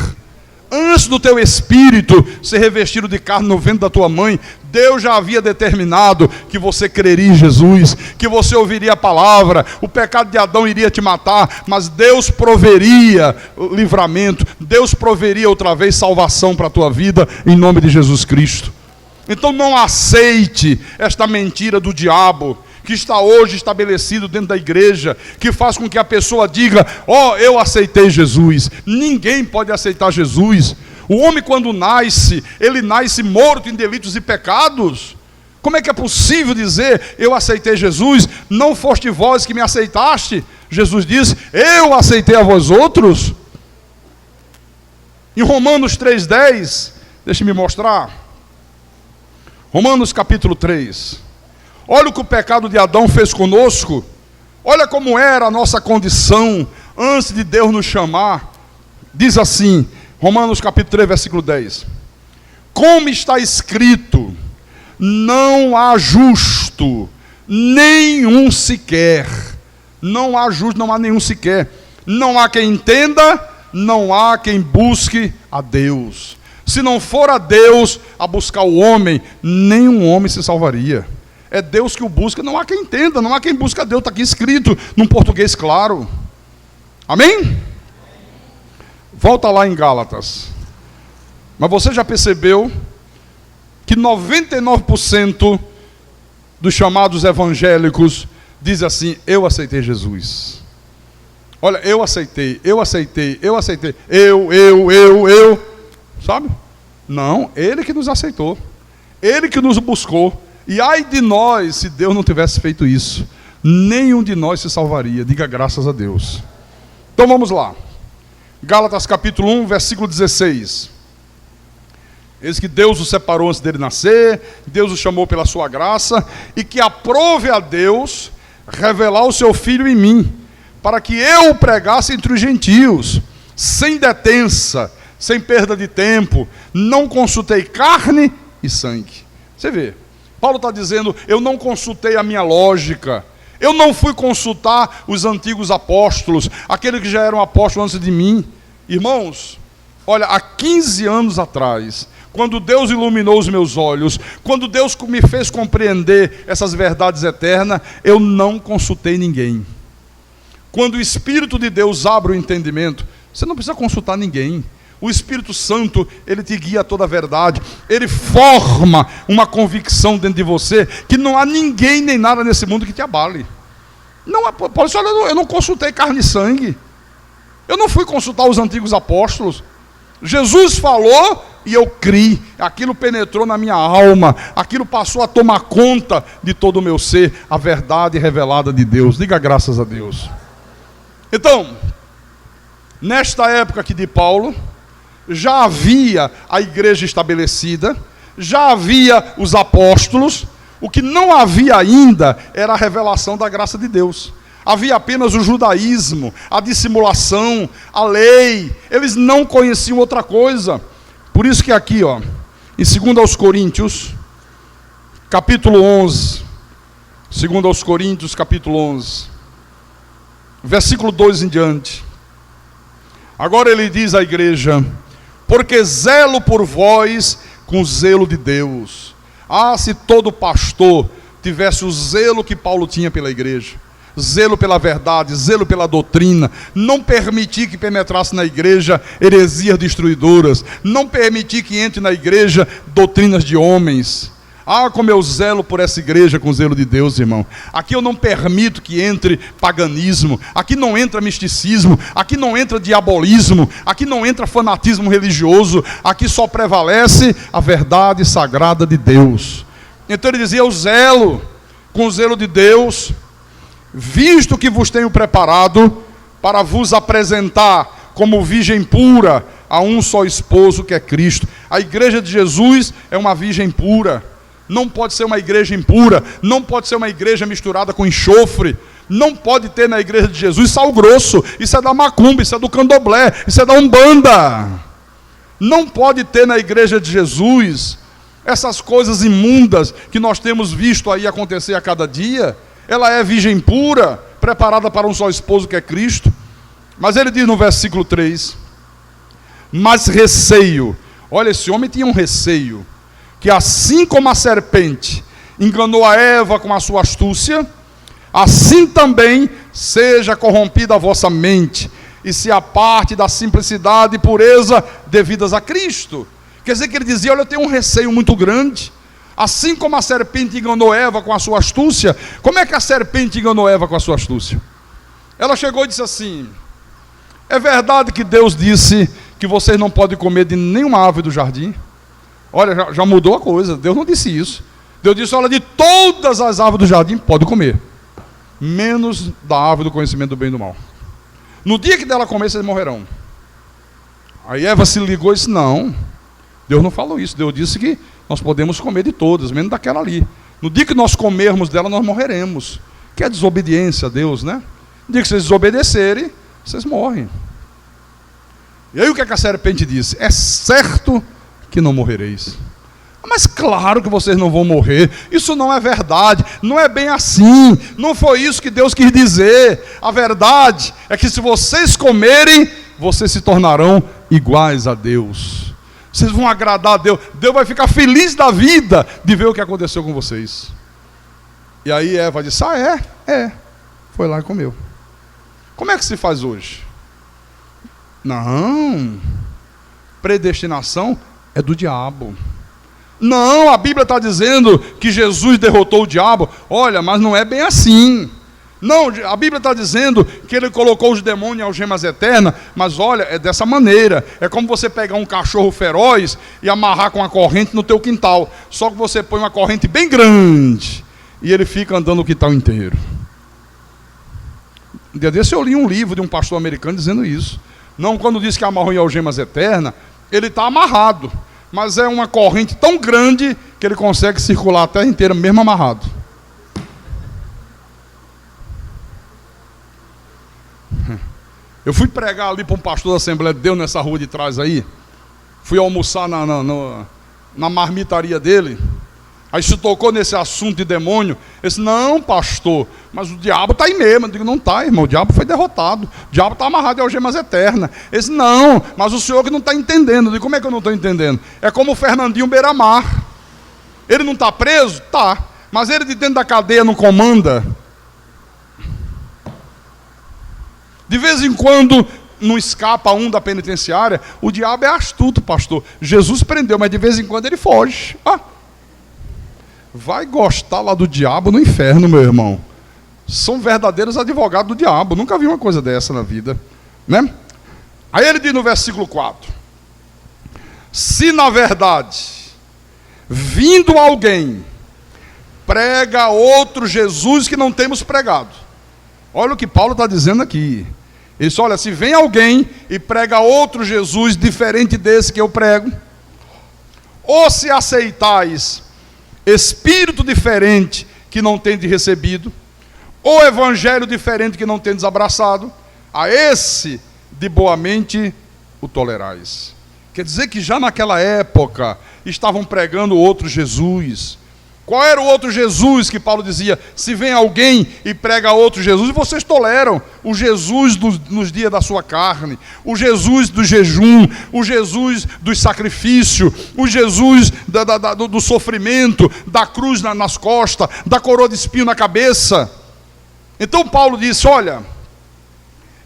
Antes do teu espírito ser revestido de carne no ventre da tua mãe, Deus já havia determinado que você creria em Jesus, que você ouviria a palavra, o pecado de Adão iria te matar, mas Deus proveria livramento, Deus proveria outra vez salvação para a tua vida, em nome de Jesus Cristo. Então não aceite esta mentira do diabo, que está hoje estabelecido dentro da igreja, que faz com que a pessoa diga, eu aceitei Jesus. Ninguém pode aceitar Jesus. O homem quando nasce, ele nasce morto em delitos e pecados. Como é que é possível dizer, eu aceitei Jesus? Não foste vós que me aceitaste? Jesus disse, eu aceitei a vós outros. Em Romanos 3,10, deixe-me mostrar. Romanos capítulo 3. Olha o que o pecado de Adão fez conosco. Olha como era a nossa condição antes de Deus nos chamar. Diz assim, Romanos capítulo 3, versículo 10. Como está escrito, não há justo, nenhum sequer. Não há justo, não há nenhum sequer. Não há quem entenda, não há quem busque a Deus. Se não for a Deus a buscar o homem, nenhum homem se salvaria. É Deus que o busca, não há quem entenda, não há quem busca a Deus, está aqui escrito, num português claro. Amém? Volta lá em Gálatas. Mas você já percebeu que 99% dos chamados evangélicos diz assim, eu aceitei Jesus. Olha, eu aceitei. Eu. Sabe? Não, Ele que nos aceitou. Ele que nos buscou. E ai de nós, se Deus não tivesse feito isso. Nenhum de nós se salvaria. Diga graças a Deus. Então vamos lá. Gálatas capítulo 1, versículo 16. Eis que Deus o separou antes dele nascer, Deus o chamou pela sua graça, e que aprove a Deus revelar o seu Filho em mim, para que eu o pregasse entre os gentios, sem detença, sem perda de tempo, não consultei carne e sangue. Você vê, Paulo está dizendo, eu não consultei a minha lógica, eu não fui consultar os antigos apóstolos, aqueles que já eram apóstolos antes de mim. Irmãos, olha, há 15 anos atrás, quando Deus iluminou os meus olhos, quando Deus me fez compreender essas verdades eternas, eu não consultei ninguém. Quando o Espírito de Deus abre o entendimento, você não precisa consultar ninguém. O Espírito Santo, ele te guia a toda a verdade. Ele forma uma convicção dentro de você que não há ninguém nem nada nesse mundo que te abale. Não, eu não consultei carne e sangue. Eu não fui consultar os antigos apóstolos. Jesus falou e eu criei. Aquilo penetrou na minha alma. Aquilo passou a tomar conta de todo o meu ser. A verdade revelada de Deus. Diga graças a Deus. Então, nesta época aqui de Paulo, já havia a igreja estabelecida, já havia os apóstolos, o que não havia ainda era a revelação da graça de Deus. Havia apenas o judaísmo, a dissimulação, a lei, eles não conheciam outra coisa. Por isso que aqui, em 2 aos Coríntios, capítulo 11, 2 aos Coríntios, capítulo 11, versículo 2 em diante. Agora ele diz à igreja, porque zelo por vós com o zelo de Deus. Ah, se todo pastor tivesse o zelo que Paulo tinha pela igreja, zelo pela verdade, zelo pela doutrina, não permitir que penetrasse na igreja heresias destruidoras, não permitir que entre na igreja doutrinas de homens. Ah, como eu zelo por essa igreja com o zelo de Deus, irmão. Aqui eu não permito que entre paganismo, aqui não entra misticismo, aqui não entra diabolismo, aqui não entra fanatismo religioso, aqui só prevalece a verdade sagrada de Deus. Então ele dizia, eu zelo com o zelo de Deus, visto que vos tenho preparado para vos apresentar como virgem pura a um só esposo que é Cristo. A igreja de Jesus é uma virgem pura. Não pode ser uma igreja impura, não pode ser uma igreja misturada com enxofre, não pode ter na igreja de Jesus sal grosso, isso é da macumba, isso é do candomblé, isso é da umbanda. Não pode ter na igreja de Jesus essas coisas imundas que nós temos visto aí acontecer a cada dia. Ela é virgem pura, preparada para um só esposo que é Cristo. Mas ele diz no versículo 3, mas receio, olha, esse homem tinha um receio, que assim como a serpente enganou a Eva com a sua astúcia, assim também seja corrompida a vossa mente, e se aparte da simplicidade e pureza devidas a Cristo. Quer dizer que ele dizia, olha, eu tenho um receio muito grande. Assim como a serpente enganou Eva com a sua astúcia, como é que a serpente enganou Eva com a sua astúcia? Ela chegou e disse assim, é verdade que Deus disse que vocês não podem comer de nenhuma árvore do jardim? Olha, já mudou a coisa. Deus não disse isso. Deus disse, olha, de todas as árvores do jardim pode comer, menos da árvore do conhecimento do bem e do mal. No dia que dela comer, vocês morrerão. Aí Eva se ligou e disse, não, Deus não falou isso. Deus disse que nós podemos comer de todas, menos daquela ali. No dia que nós comermos dela, nós morreremos. Que é desobediência a Deus, né? No dia que vocês desobedecerem, vocês morrem. E aí o que a serpente disse? É certo que não morrereis. Mas claro que vocês não vão morrer. Isso não é verdade. Não é bem assim. Não foi isso que Deus quis dizer. A verdade é que se vocês comerem, vocês se tornarão iguais a Deus. Vocês vão agradar a Deus. Deus vai ficar feliz da vida de ver o que aconteceu com vocês. E aí Eva disse, é. Foi lá e comeu. Como é que se faz hoje? Não. Predestinação é do diabo. Não, a Bíblia está dizendo que Jesus derrotou o diabo. Olha, mas não é bem assim. Não, a Bíblia está dizendo que ele colocou os demônios em algemas eternas. Mas olha, é dessa maneira. É como você pegar um cachorro feroz e amarrar com uma corrente no teu quintal. Só que você põe uma corrente bem grande e ele fica andando o quintal inteiro. Um dia desse eu li um livro de um pastor americano dizendo isso. Não, quando diz que amarrou em algemas eternas, ele está amarrado, mas é uma corrente tão grande que ele consegue circular a terra inteira mesmo amarrado. Eu fui pregar ali para um pastor da Assembleia de Deus nessa rua de trás aí. Fui almoçar na marmitaria dele. Aí se tocou nesse assunto de demônio. Ele disse, não, pastor, mas o diabo está aí mesmo. Eu digo, não está, irmão, o diabo foi derrotado. O diabo está amarrado em algemas eternas. Ele disse, não, mas o senhor que não está entendendo. Eu digo, como é que eu não estou entendendo? É como o Fernandinho Beiramar. Ele não está preso? Tá. Mas ele de dentro da cadeia não comanda. De vez em quando não escapa um da penitenciária. O diabo é astuto, pastor. Jesus prendeu, mas de vez em quando ele foge. Vai gostar lá do diabo no inferno, meu irmão. São verdadeiros advogados do diabo. Nunca vi uma coisa dessa na vida, né? Aí ele diz no versículo 4: se na verdade, vindo alguém, prega outro Jesus que não temos pregado. Olha o que Paulo está dizendo aqui. Ele diz, olha, se vem alguém e prega outro Jesus diferente desse que eu prego, ou se aceitais espírito diferente que não tendes recebido, ou evangelho diferente que não tendes abraçado, a esse de boamente o tolerais. Quer dizer que já naquela época estavam pregando outro Jesus. Qual era o outro Jesus que Paulo dizia? Se vem alguém e prega outro Jesus, vocês toleram o Jesus nos dias da sua carne, o Jesus do jejum, o Jesus do sacrifício, o Jesus do sofrimento, da cruz nas costas, da coroa de espinho na cabeça. Então Paulo disse, olha,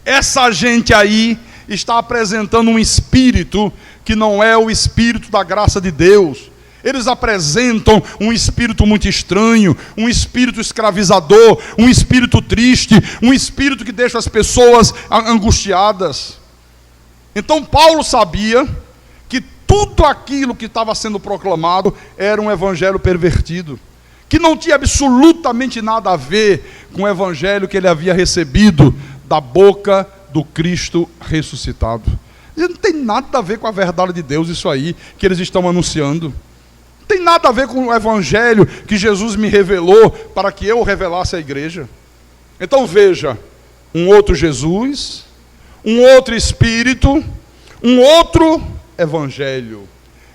essa gente aí está apresentando um espírito que não é o espírito da graça de Deus. Eles apresentam um espírito muito estranho, um espírito escravizador, um espírito triste, um espírito que deixa as pessoas angustiadas. Então Paulo sabia que tudo aquilo que estava sendo proclamado era um evangelho pervertido, que não tinha absolutamente nada a ver com o evangelho que ele havia recebido da boca do Cristo ressuscitado. Não tem nada a ver com a verdade de Deus isso aí que eles estão anunciando. Não tem nada a ver com o evangelho que Jesus me revelou para que eu revelasse à igreja. Então veja, um outro Jesus, um outro Espírito, um outro evangelho.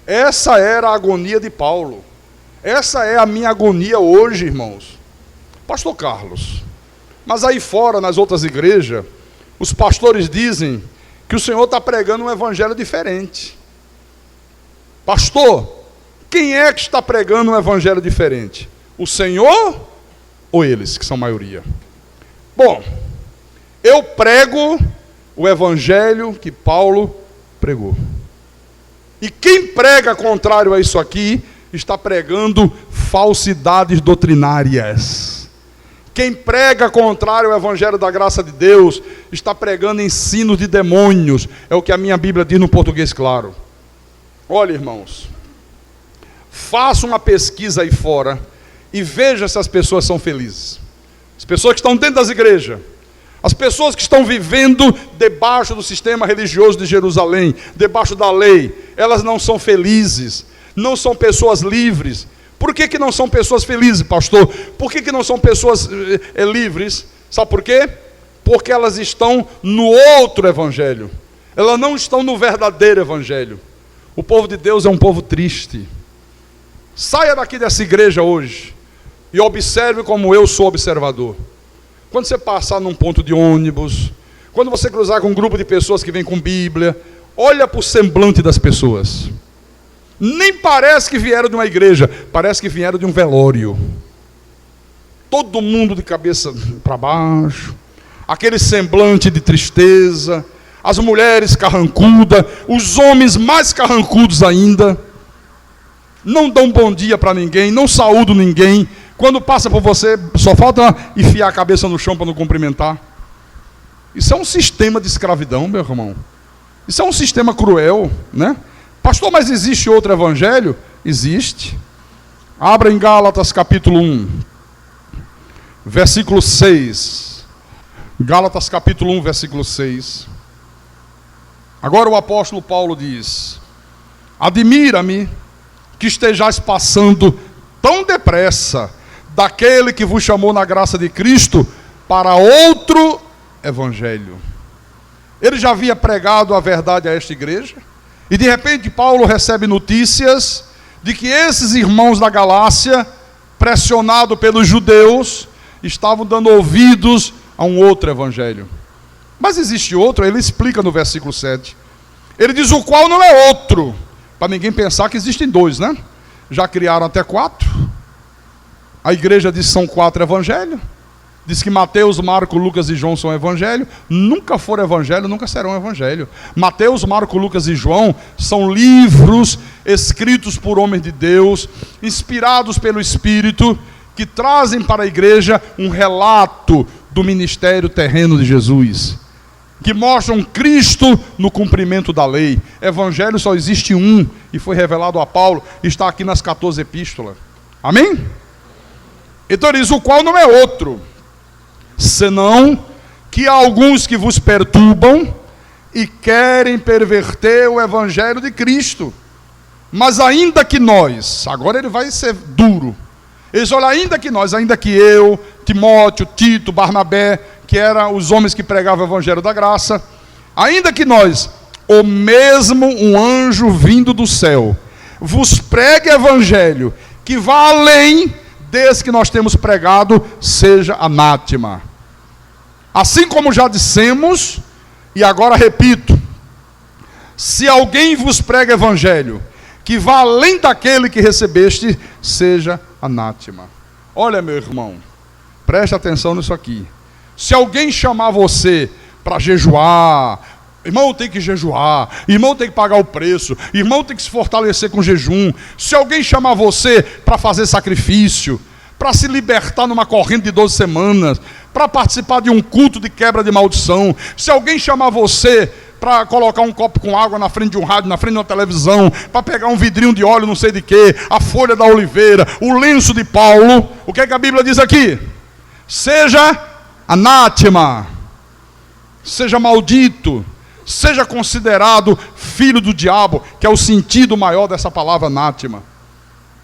Essa era a agonia de Paulo. Essa é a minha agonia hoje, irmãos. Pastor Carlos, mas aí fora, nas outras igrejas, os pastores dizem que o Senhor está pregando um evangelho diferente. Pastor, quem é que está pregando um evangelho diferente? O Senhor ou eles, que são maioria? Bom, eu prego o evangelho que Paulo pregou. E quem prega contrário a isso aqui, está pregando falsidades doutrinárias. Quem prega contrário ao evangelho da graça de Deus, está pregando ensinos de demônios. É o que a minha Bíblia diz no português claro. Olha, irmãos, faça uma pesquisa aí fora e veja se as pessoas são felizes. As pessoas que estão dentro das igrejas, as pessoas que estão vivendo debaixo do sistema religioso de Jerusalém, debaixo da lei, elas não são felizes, não são pessoas livres. Por que não são pessoas felizes, pastor? Por que não são pessoas livres? Sabe por quê? Porque elas estão no outro evangelho. Elas não estão no verdadeiro evangelho. O povo de Deus é um povo triste. Saia daqui dessa igreja hoje e observe como eu sou observador. Quando você passar num ponto de ônibus, quando você cruzar com um grupo de pessoas que vem com Bíblia, olha para o semblante das pessoas. Nem parece que vieram de uma igreja, parece que vieram de um velório. Todo mundo de cabeça para baixo, aquele semblante de tristeza, as mulheres carrancudas, os homens mais carrancudos ainda, não dão bom dia para ninguém, não saúdam ninguém, quando passa por você, só falta enfiar a cabeça no chão para não cumprimentar. Isso é um sistema de escravidão, meu irmão. Isso é um sistema cruel, né? Pastor, mas existe outro evangelho? Existe. Abra em Gálatas capítulo 1, versículo 6. Gálatas capítulo 1, versículo 6. Agora o apóstolo Paulo diz: admira-me que estejais passando tão depressa daquele que vos chamou na graça de Cristo para outro evangelho. Ele já havia pregado a verdade a esta igreja, e de repente Paulo recebe notícias de que esses irmãos da Galácia, pressionados pelos judeus, estavam dando ouvidos a um outro evangelho. Mas existe outro, ele explica no versículo 7. Ele diz: o qual não é outro, para ninguém pensar que existem dois, né? Já criaram até 4. A igreja diz que são 4 evangelhos. Diz que Mateus, Marcos, Lucas e João são evangelho. Nunca foram evangelho, nunca serão evangelho. Mateus, Marcos, Lucas e João são livros escritos por homens de Deus, inspirados pelo Espírito, que trazem para a igreja um relato do ministério terreno de Jesus, que mostram Cristo no cumprimento da lei. Evangelho só existe um, e foi revelado a Paulo, está aqui nas 14 epístolas. Amém? Então ele diz: o qual não é outro, senão que há alguns que vos perturbam e querem perverter o evangelho de Cristo. Mas ainda que nós, agora ele vai ser duro, ele diz: olha, ainda que nós, ainda que eu, Timóteo, Tito, Barnabé, que eram os homens que pregavam o evangelho da graça, ainda que nós, ou mesmo um anjo vindo do céu, vos pregue evangelho que vá além desse que nós temos pregado, seja anátema. Assim como já dissemos, e agora repito: se alguém vos prega evangelho que vá além daquele que recebeste, seja anátema. Olha, meu irmão, preste atenção nisso aqui. Se alguém chamar você para jejuar, Irmão tem que jejuar, irmão tem que pagar o preço, irmão tem que se fortalecer com jejum. Se alguém chamar você para fazer sacrifício, para se libertar numa corrente de 12 semanas, para participar de um culto de quebra de maldição, se alguém chamar você para colocar um copo com água na frente de um rádio, na frente de uma televisão, para pegar um vidrinho de óleo não sei de quê, a folha da oliveira, o lenço de Paulo, o que é que a Bíblia diz aqui? Seja anátema, seja maldito, seja considerado filho do diabo, que é o sentido maior dessa palavra anátema.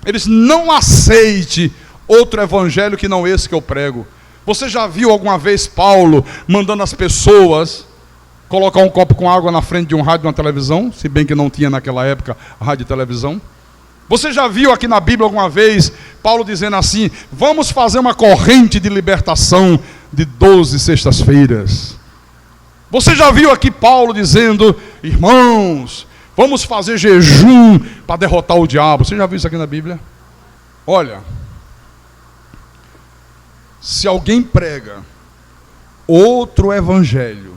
Eles não aceitem outro evangelho que não esse que eu prego. Você já viu alguma vez Paulo mandando as pessoas colocar um copo com água na frente de um rádio e uma televisão? Se bem que não tinha naquela época rádio e televisão. Você já viu aqui na Bíblia alguma vez Paulo dizendo assim: vamos fazer uma corrente de libertação de 12 sextas-feiras? Você já viu aqui Paulo dizendo: irmãos, vamos fazer jejum para derrotar o diabo? Você já viu isso aqui na Bíblia? Olha, se alguém prega outro evangelho,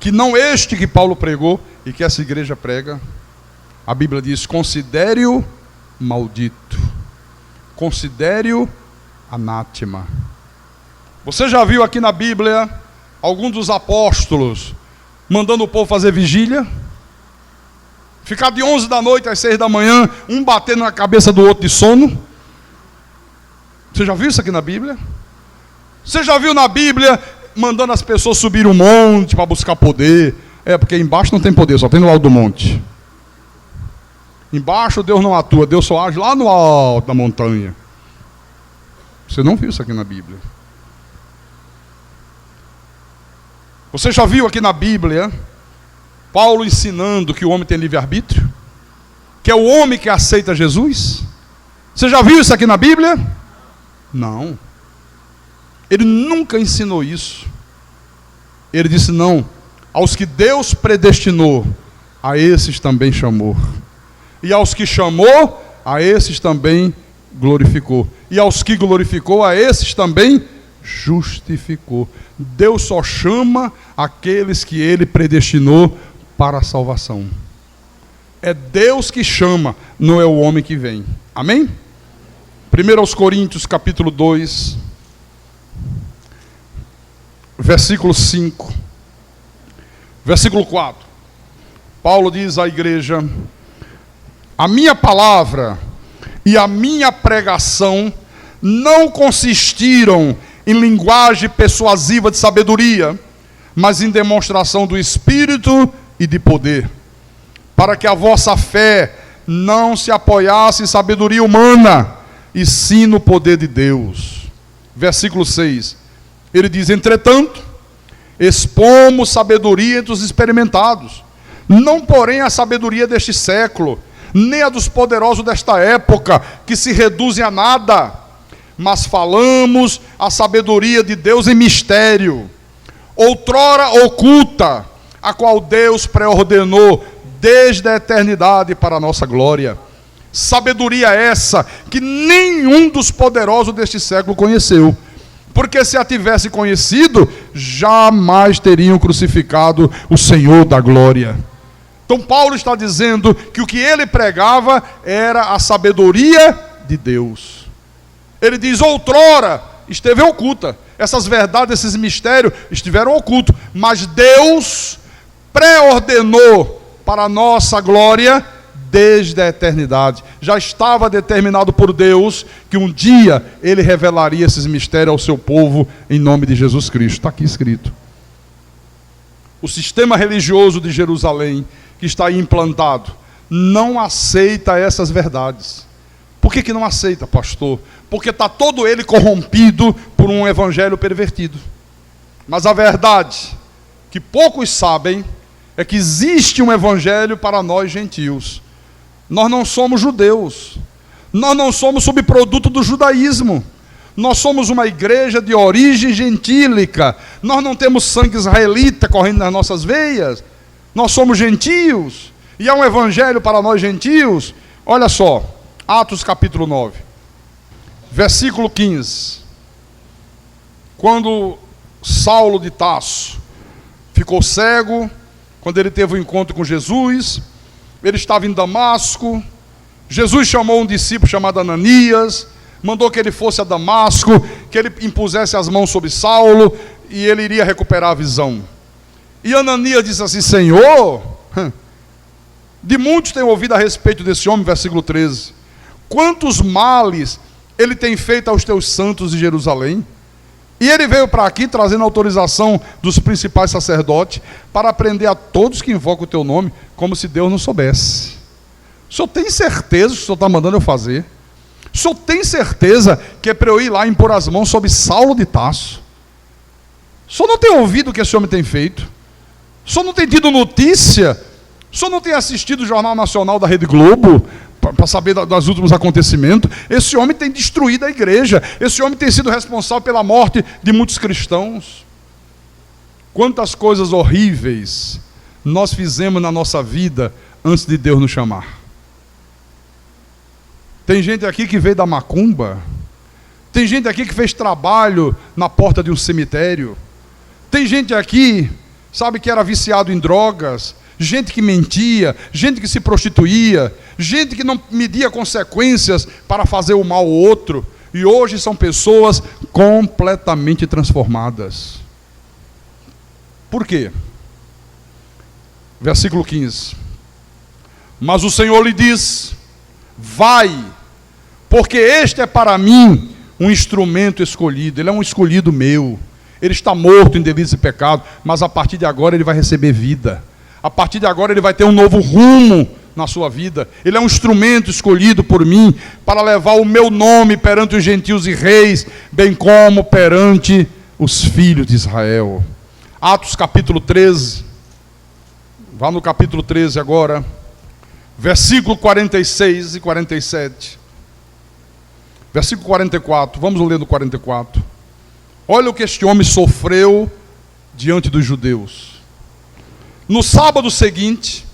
que não este que Paulo pregou e que essa igreja prega, a Bíblia diz: considere-o maldito, considere-o anátema. Você já viu aqui na Bíblia algum dos apóstolos mandando o povo fazer vigília? Ficar de 11 da noite às 6 da manhã, um batendo na cabeça do outro de sono? Você já viu isso aqui na Bíblia? Você já viu na Bíblia mandando as pessoas subir um monte para buscar poder? É, porque embaixo não tem poder, só tem no alto do monte. Embaixo Deus não atua, Deus só age lá no alto da montanha. Você não viu isso aqui na Bíblia. Você já viu aqui na Bíblia Paulo ensinando que o homem tem livre-arbítrio? Que é o homem que aceita Jesus? Você já viu isso aqui na Bíblia? Não. Ele nunca ensinou isso. Ele disse: não, aos que Deus predestinou, a esses também chamou. E aos que chamou, a esses também glorificou. E aos que glorificou, a esses também justificou. Deus só chama aqueles que Ele predestinou para a salvação. É Deus que chama, não é o homem que vem. Amém? 1 Coríntios capítulo 2, versículo 5, versículo 4. Paulo diz à igreja: a minha palavra e a minha pregação não consistiram em linguagem persuasiva de sabedoria, mas em demonstração do Espírito e de poder, para que a vossa fé não se apoiasse em sabedoria humana, e sim no poder de Deus. Versículo 6. Ele diz: entretanto, expomos sabedoria entre os experimentados, não porém a sabedoria deste século, nem a dos poderosos desta época, que se reduzem a nada, mas falamos a sabedoria de Deus em mistério, outrora oculta, a qual Deus pré-ordenou desde a eternidade para a nossa glória. Sabedoria essa que nenhum dos poderosos deste século conheceu, porque se a tivesse conhecido, jamais teriam crucificado o Senhor da glória. Então Paulo está dizendo que o que ele pregava era a sabedoria de Deus. Ele diz: outrora esteve oculta. Essas verdades, esses mistérios estiveram ocultos, mas Deus pré-ordenou para a nossa glória desde a eternidade. Já estava determinado por Deus que um dia Ele revelaria esses mistérios ao seu povo em nome de Jesus Cristo. Está aqui escrito. O sistema religioso de Jerusalém, que está aí implantado, não aceita essas verdades. Por que não aceita, pastor? Porque está todo ele corrompido por um evangelho pervertido. Mas a verdade, que poucos sabem, é que existe um evangelho para nós gentios. Nós não somos judeus. Nós não somos subproduto do judaísmo. Nós somos uma igreja de origem gentílica. Nós não temos sangue israelita correndo nas nossas veias. Nós somos gentios. E há um evangelho para nós gentios. Olha só, Atos capítulo 9, versículo 15. Quando Saulo de Tarso ficou cego quando ele teve um encontro com Jesus. Ele estava em Damasco. Jesus chamou um discípulo chamado Ananias, mandou que ele fosse a Damasco, que ele impusesse as mãos sobre Saulo, e ele iria recuperar a visão. E Ananias disse assim: Senhor, de muitos tenho ouvido a respeito desse homem, versículo 13. Quantos males ele tem feito aos teus santos de Jerusalém? E ele veio para aqui trazendo autorização dos principais sacerdotes para prender a todos que invocam o teu nome, como se Deus não soubesse. O senhor tem certeza que o senhor está mandando eu fazer? O senhor tem certeza que é para eu ir lá e impor as mãos sobre Saulo de Tarso? O senhor não tem ouvido o que esse homem tem feito? O senhor não tem tido notícia? O senhor não tem assistido o Jornal Nacional da Rede Globo para saber dos últimos acontecimentos? Esse homem tem destruído a igreja. Esse homem tem sido responsável pela morte de muitos cristãos. Quantas coisas horríveis nós fizemos na nossa vida antes de Deus nos chamar. Tem gente aqui que veio da macumba. Tem gente aqui que fez trabalho na porta de um cemitério. Tem gente aqui, sabe, que era viciado em drogas. Gente que mentia, gente que se prostituía, gente que não media consequências para fazer o mal ao outro. E hoje são pessoas completamente transformadas. Por quê? Versículo 15. Mas o Senhor lhe diz: vai, porque este é para mim um instrumento escolhido. Ele é um escolhido meu. Ele está morto em delitos e pecado, mas a partir de agora ele vai receber vida. A partir de agora ele vai ter um novo rumo na sua vida. Ele é um instrumento escolhido por mim para levar o meu nome perante os gentios e reis, bem como perante os filhos de Israel. Atos capítulo 13. Vá no capítulo 13 agora. Versículo 46 e 47. Versículo 44. Vamos ler no 44. Olha o que este homem sofreu diante dos judeus. No sábado seguinte,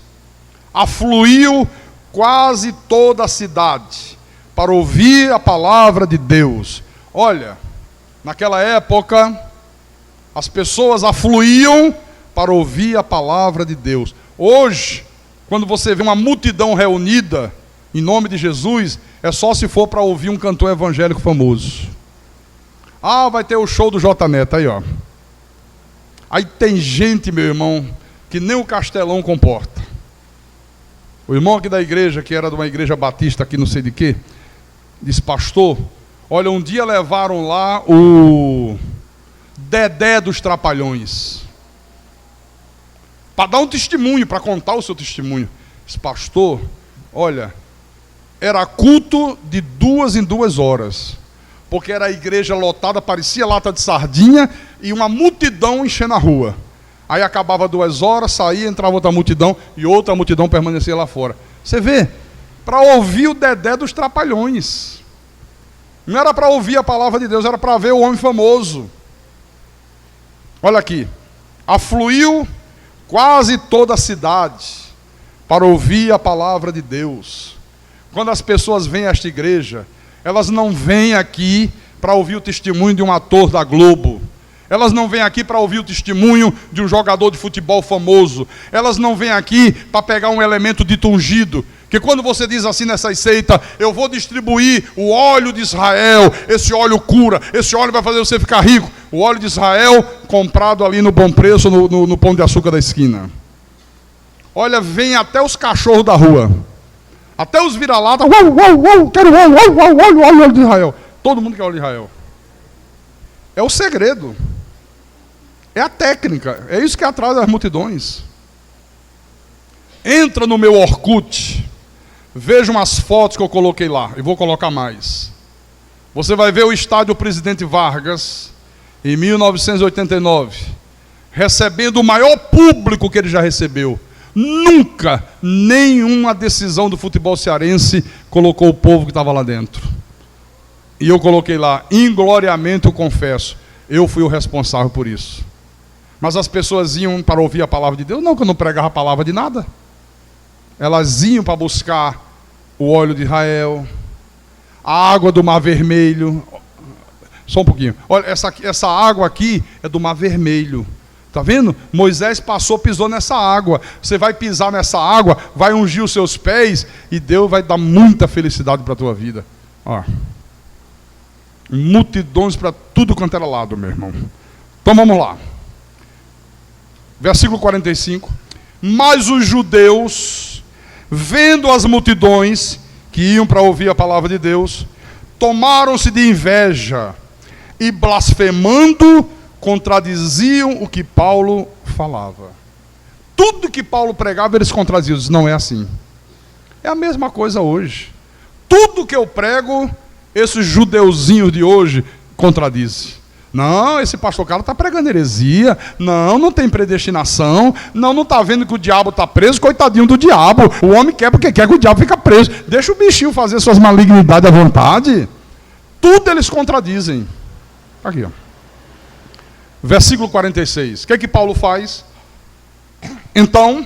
afluiu quase toda a cidade para ouvir a palavra de Deus. Olha, naquela época, as pessoas afluíam para ouvir a palavra de Deus. Hoje, quando você vê uma multidão reunida em nome de Jesus, é só se for para ouvir um cantor evangélico famoso. Ah, vai ter o show do J Neto, aí ó. Aí tem gente, meu irmão, que nem o Castelão comporta. O irmão aqui da igreja, que era de uma igreja batista aqui não sei de quê, disse: pastor, olha, um dia levaram lá o Dedé dos Trapalhões para dar um testemunho, para contar o seu testemunho. Disse: pastor, olha, era culto de 2 em 2 horas, porque era a igreja lotada, parecia lata de sardinha, e uma multidão enchendo a rua. Aí acabava 2 horas, saía, entrava outra multidão, e outra multidão permanecia lá fora. Você vê, para ouvir o Dedé dos Trapalhões. Não era para ouvir a palavra de Deus, era para ver o homem famoso. Olha aqui, afluiu quase toda a cidade para ouvir a palavra de Deus. Quando as pessoas vêm a esta igreja, elas não vêm aqui para ouvir o testemunho de um ator da Globo. Elas não vêm aqui para ouvir o testemunho de um jogador de futebol famoso. Elas não vêm aqui para pegar um elemento dito ungido. Que quando você diz assim nessa seita: eu vou distribuir o óleo de Israel, esse óleo cura, esse óleo vai fazer você ficar rico. O óleo de Israel comprado ali no Bom Preço, no Pão de Açúcar da esquina. Olha, vem até os cachorros da rua. Até os vira-lata. Quero óleo de Israel. Todo mundo quer óleo de Israel. É o segredo. É a técnica, é isso que atrai as multidões. Entra no meu Orkut, veja umas fotos que eu coloquei lá, e vou colocar mais. Você vai ver o estádio Presidente Vargas, em 1989, recebendo o maior público que ele já recebeu. Nunca, nenhuma decisão do futebol cearense colocou o povo que estava lá dentro. E eu coloquei lá: ingloriamente eu confesso, eu fui o responsável por isso. Mas as pessoas iam para ouvir a palavra de Deus? Não, que eu não pregava a palavra de nada. Elas iam para buscar o óleo de Israel, a água do Mar Vermelho. Só um pouquinho. Olha, essa água aqui é do Mar Vermelho. Está vendo? Moisés pisou nessa água. Você vai pisar nessa água, vai ungir os seus pés e Deus vai dar muita felicidade para a tua vida. Ó. Multidões para tudo quanto era lado, meu irmão. Então vamos lá. Versículo 45. Mas os judeus, vendo as multidões que iam para ouvir a palavra de Deus, tomaram-se de inveja e, blasfemando, contradiziam o que Paulo falava. Tudo que Paulo pregava, eles contradiziam. Não é assim. É a mesma coisa hoje. Tudo que eu prego, esses judeuzinhos de hoje contradizem. Não, esse pastor cara está pregando heresia. Não tem predestinação. Não está vendo que o diabo está preso. Coitadinho do diabo. O homem quer porque quer que o diabo fique preso. Deixa o bichinho fazer suas malignidades à vontade. Tudo eles contradizem. Aqui, ó. Versículo 46. O que é que Paulo faz? Então,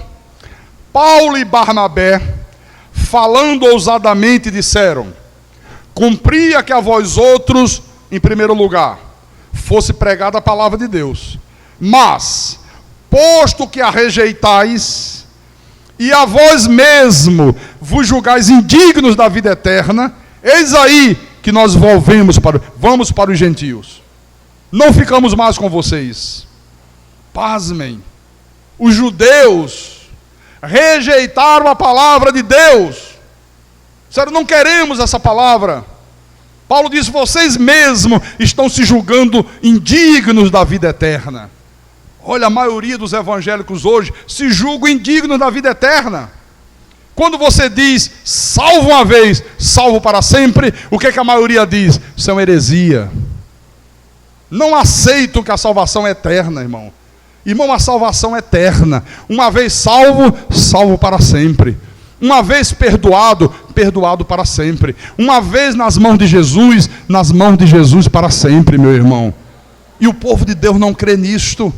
Paulo e Barnabé, falando ousadamente, disseram: cumpria que a vós outros, em primeiro lugar, fosse pregada a palavra de Deus. Mas, posto que a rejeitais, e a vós mesmo vos julgais indignos da vida eterna, eis aí que nós vamos para os gentios. Não ficamos mais com vocês. Pasmem. Os judeus rejeitaram a palavra de Deus. Sério, não queremos essa palavra. Paulo diz: vocês mesmos estão se julgando indignos da vida eterna. Olha, a maioria dos evangélicos hoje se julgam indignos da vida eterna. Quando você diz, salvo uma vez, salvo para sempre, o que a maioria diz? Isso é uma heresia. Não aceitam que a salvação é eterna, irmão. Irmão, a salvação é eterna. Uma vez salvo, salvo para sempre. Uma vez perdoado, perdoado para sempre. Uma vez nas mãos de Jesus para sempre, meu irmão. E o povo de Deus não crê nisto.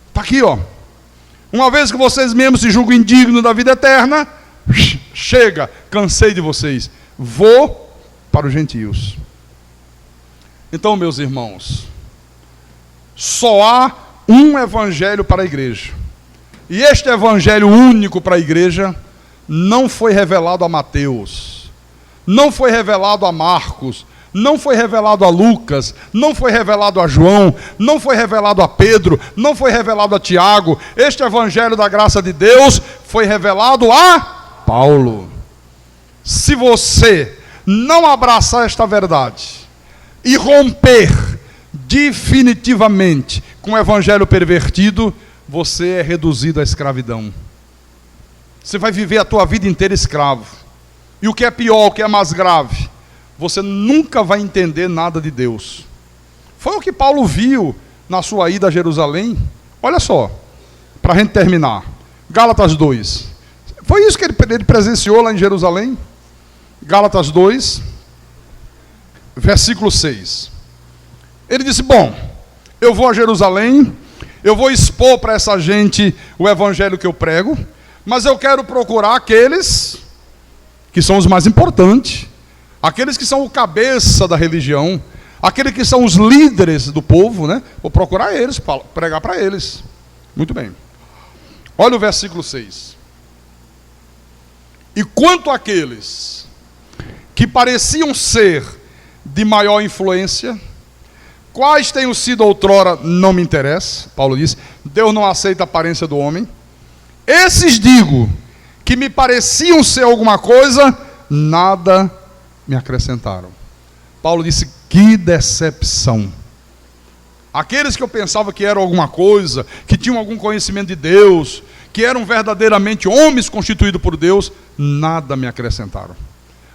Está aqui, ó. Uma vez que vocês mesmos se julgam indignos da vida eterna, chega, cansei de vocês. Vou para os gentios. Então, meus irmãos, só há um evangelho para a igreja. E este evangelho único para a igreja não foi revelado a Mateus, não foi revelado a Marcos, não foi revelado a Lucas, não foi revelado a João, não foi revelado a Pedro, não foi revelado a Tiago. Este evangelho da graça de Deus foi revelado a Paulo. Se você não abraçar esta verdade e romper definitivamente com o evangelho pervertido, você é reduzido à escravidão. Você vai viver a tua vida inteira escravo. E o que é pior, o que é mais grave, você nunca vai entender nada de Deus. Foi o que Paulo viu na sua ida a Jerusalém. Olha só, para a gente terminar, Gálatas 2. Foi isso que ele presenciou lá em Jerusalém. Gálatas 2, versículo 6. Ele disse: bom, eu vou a Jerusalém, eu vou expor para essa gente o evangelho que eu prego, mas eu quero procurar aqueles que são os mais importantes, aqueles que são o cabeça da religião, aqueles que são os líderes do povo, né? Vou procurar eles, pregar para eles. Muito bem. Olha o versículo 6. E quanto àqueles que pareciam ser de maior influência, quais tenham sido outrora, não me interessa. Paulo diz: Deus não aceita a aparência do homem. Esses digo, que me pareciam ser alguma coisa, nada me acrescentaram. Paulo disse: que decepção. Aqueles que eu pensava que eram alguma coisa, que tinham algum conhecimento de Deus, que eram verdadeiramente homens constituídos por Deus, nada me acrescentaram.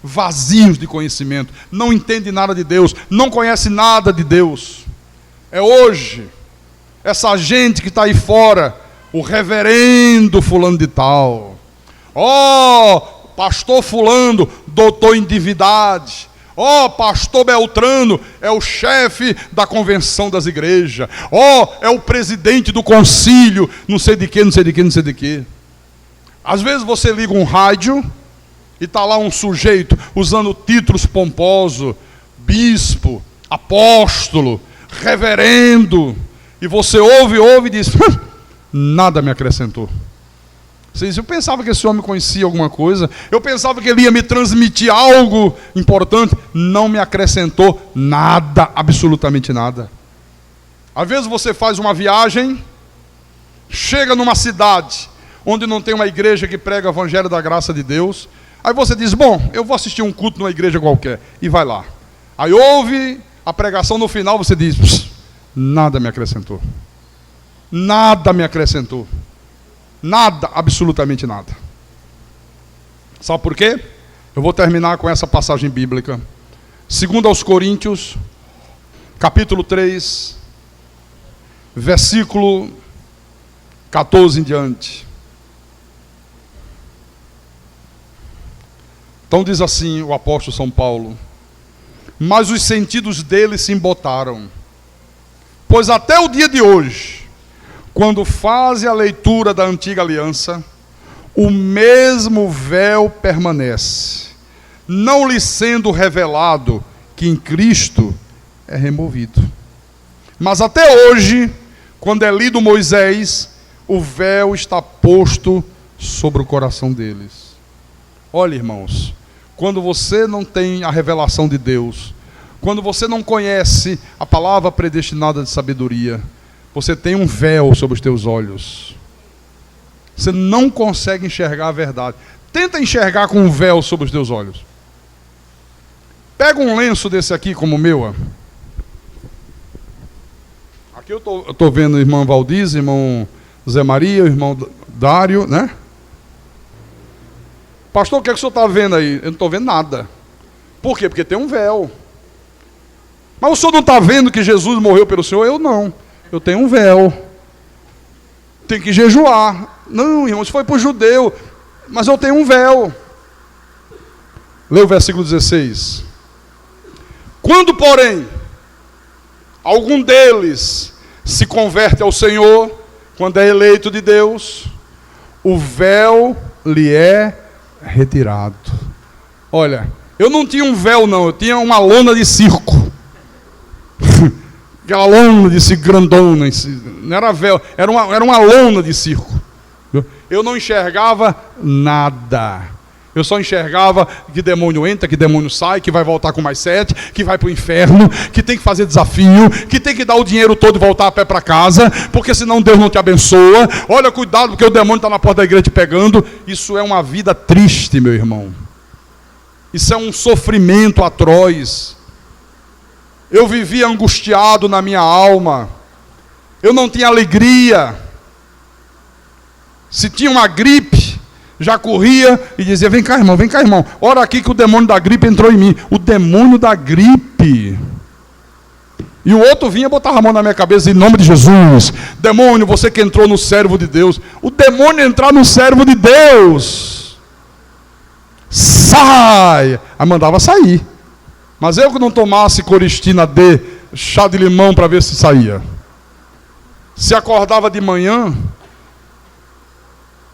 Vazios de conhecimento, não entendem nada de Deus, não conhecem nada de Deus. É hoje, essa gente que está aí fora, o reverendo fulano de tal, pastor fulano, doutor em divindade, pastor Beltrano é o chefe da convenção das igrejas, é o presidente do concílio, não sei de quê, não sei de quê, não sei de quê. Às vezes você liga um rádio e está lá um sujeito usando títulos pomposos, bispo, apóstolo, reverendo, E você ouve e diz, nada me acrescentou. Você diz, eu pensava que esse homem conhecia alguma coisa, eu pensava que ele ia me transmitir algo importante, não me acrescentou nada, absolutamente nada. Às vezes você faz uma viagem, chega numa cidade onde não tem uma igreja que prega o evangelho da graça de Deus, aí você diz, bom, eu vou assistir um culto numa igreja qualquer, e vai lá. Aí ouve a pregação, no final você diz, nada me acrescentou. Nada me acrescentou. Nada, absolutamente nada. Sabe por quê? Eu vou terminar com essa passagem bíblica. 2 aos Coríntios, capítulo 3, versículo 14 em diante. Então diz assim o apóstolo São Paulo: mas os sentidos dele se embotaram, pois até o dia de hoje, quando fazem a leitura da antiga aliança, o mesmo véu permanece, não lhe sendo revelado que em Cristo é removido. Mas até hoje, quando é lido Moisés, o véu está posto sobre o coração deles. Olha, irmãos, quando você não tem a revelação de Deus, quando você não conhece a palavra predestinada de sabedoria, você tem um véu sobre os teus olhos. Você não consegue enxergar a verdade. Tenta enxergar com um véu sobre os teus olhos. Pega um lenço desse aqui, como o meu. Aqui eu estou vendo o irmão Valdiz, irmão Zé Maria, o irmão Dário, né? Pastor, o que é que o senhor está vendo aí? Eu não estou vendo nada. Por quê? Porque tem um véu. Mas o senhor não está vendo que Jesus morreu pelo senhor? Eu não. Eu tenho um véu. Tem que jejuar. Não, irmão, isso foi para o judeu. Mas eu tenho um véu. Lê o versículo 16. Quando, porém, algum deles se converte ao Senhor, quando é eleito de Deus, o véu lhe é retirado. Olha, eu não tinha um véu não, eu tinha uma lona de circo. Aquela lona de circo grandona, não era véu, era uma lona de circo. Eu não enxergava nada. Eu só enxergava que demônio entra, que demônio sai, que vai voltar com mais 7, que vai para o inferno, que tem que fazer desafio, que tem que dar o dinheiro todo e voltar a pé para casa, porque senão Deus não te abençoa. Olha, cuidado, porque o demônio está na porta da igreja te pegando. Isso é uma vida triste, meu irmão. Isso é um sofrimento atroz. Eu vivia angustiado na minha alma. Eu não tinha alegria. Se tinha uma gripe, já corria e dizia, vem cá, irmão, ora aqui que o demônio da gripe entrou em mim. O demônio da gripe. E o outro vinha e botava a mão na minha cabeça, em nome de Jesus. Demônio, você que entrou no servo de Deus. O demônio entrar no servo de Deus. Sai! Aí mandava sair. Mas eu que não tomasse Coristina D, chá de limão para ver se saía. Se acordava de manhã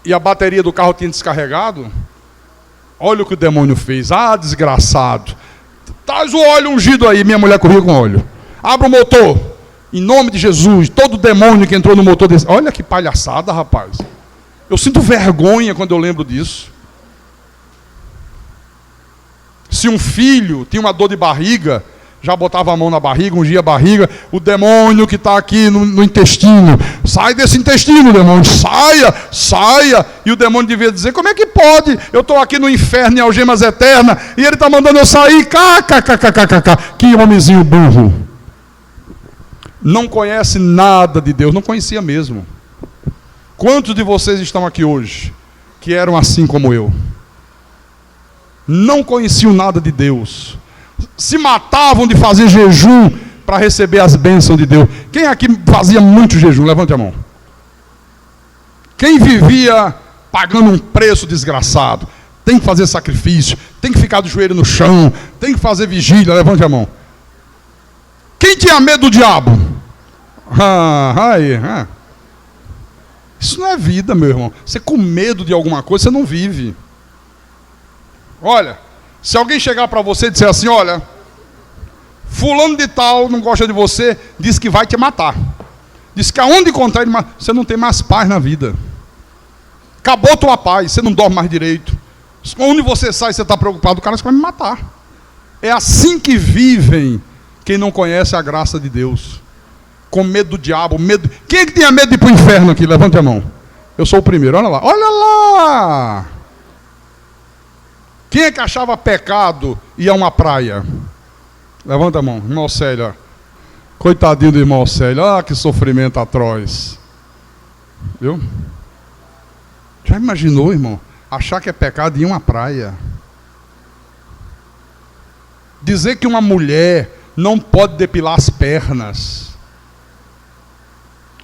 e a bateria do carro tinha descarregado, olha o que o demônio fez. Ah, desgraçado. Traz o óleo ungido aí, minha mulher corria com óleo. Abra o motor. Em nome de Jesus, todo demônio que entrou no motor desse... Olha que palhaçada, rapaz. Eu sinto vergonha quando eu lembro disso. Se um filho tinha uma dor de barriga, já botava a mão na barriga, ungia a barriga, o demônio que está aqui no intestino, sai desse intestino, demônio, saia. E o demônio devia dizer, como é que pode? Eu estou aqui no inferno em algemas eternas, e ele está mandando eu sair, que homenzinho burro. Não conhece nada de Deus, não conhecia mesmo. Quantos de vocês estão aqui hoje, que eram assim como eu? Não conheciam nada de Deus, se matavam de fazer jejum para receber as bênçãos de Deus. Quem aqui fazia muito jejum? Levante a mão. Quem vivia pagando um preço desgraçado, tem que fazer sacrifício, tem que ficar de joelho no chão, tem que fazer vigília, levante a mão. Quem tinha medo do diabo? Isso não é vida, meu irmão. Você com medo de alguma coisa, você não vive. Olha, se alguém chegar para você e disser assim, olha, fulano de tal não gosta de você, diz que vai te matar. Diz que aonde encontrar ele, você não tem mais paz na vida. Acabou tua paz, você não dorme mais direito. Onde você sai, você está preocupado, o cara vai me matar. É assim que vivem quem não conhece a graça de Deus. Com medo do diabo, medo. Quem é que tinha medo de ir para o inferno aqui? Levante a mão. Eu sou o primeiro, olha lá. Olha lá! Quem é que achava pecado ir a uma praia? Levanta a mão, irmão Célio. Coitadinho do irmão Célio. Ah, que sofrimento atroz. Viu? Já imaginou, irmão? Achar que é pecado ir a uma praia. Dizer que uma mulher não pode depilar as pernas.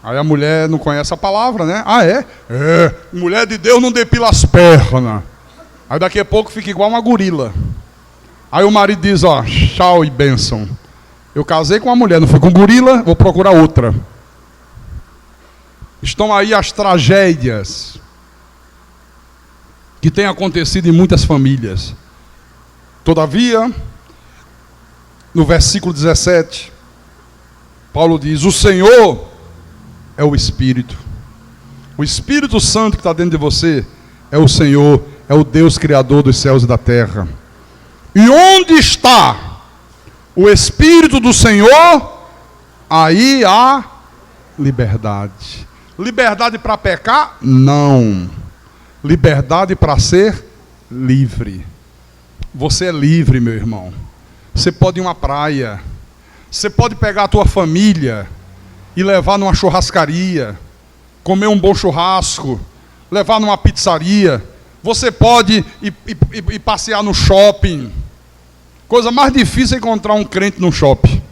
Aí a mulher não conhece a palavra, né? Ah, é? É. Mulher de Deus não depila as pernas. Aí daqui a pouco fica igual uma gorila. Aí o marido diz, ó, tchau e bênção. Eu casei com uma mulher, não foi com gorila, vou procurar outra. Estão aí as tragédias que têm acontecido em muitas famílias. Todavia, no versículo 17, Paulo diz, o Senhor é o Espírito. O Espírito Santo que está dentro de você é o Senhor, é o Deus Criador dos céus e da terra. E onde está o Espírito do Senhor, aí há liberdade. Liberdade para pecar? Não. Liberdade para ser livre. Você é livre, meu irmão. Você pode ir a uma praia. Você pode pegar a tua família e levar numa churrascaria, comer um bom churrasco, levar numa pizzaria. Você pode ir passear no shopping. Coisa mais difícil é encontrar um crente no shopping.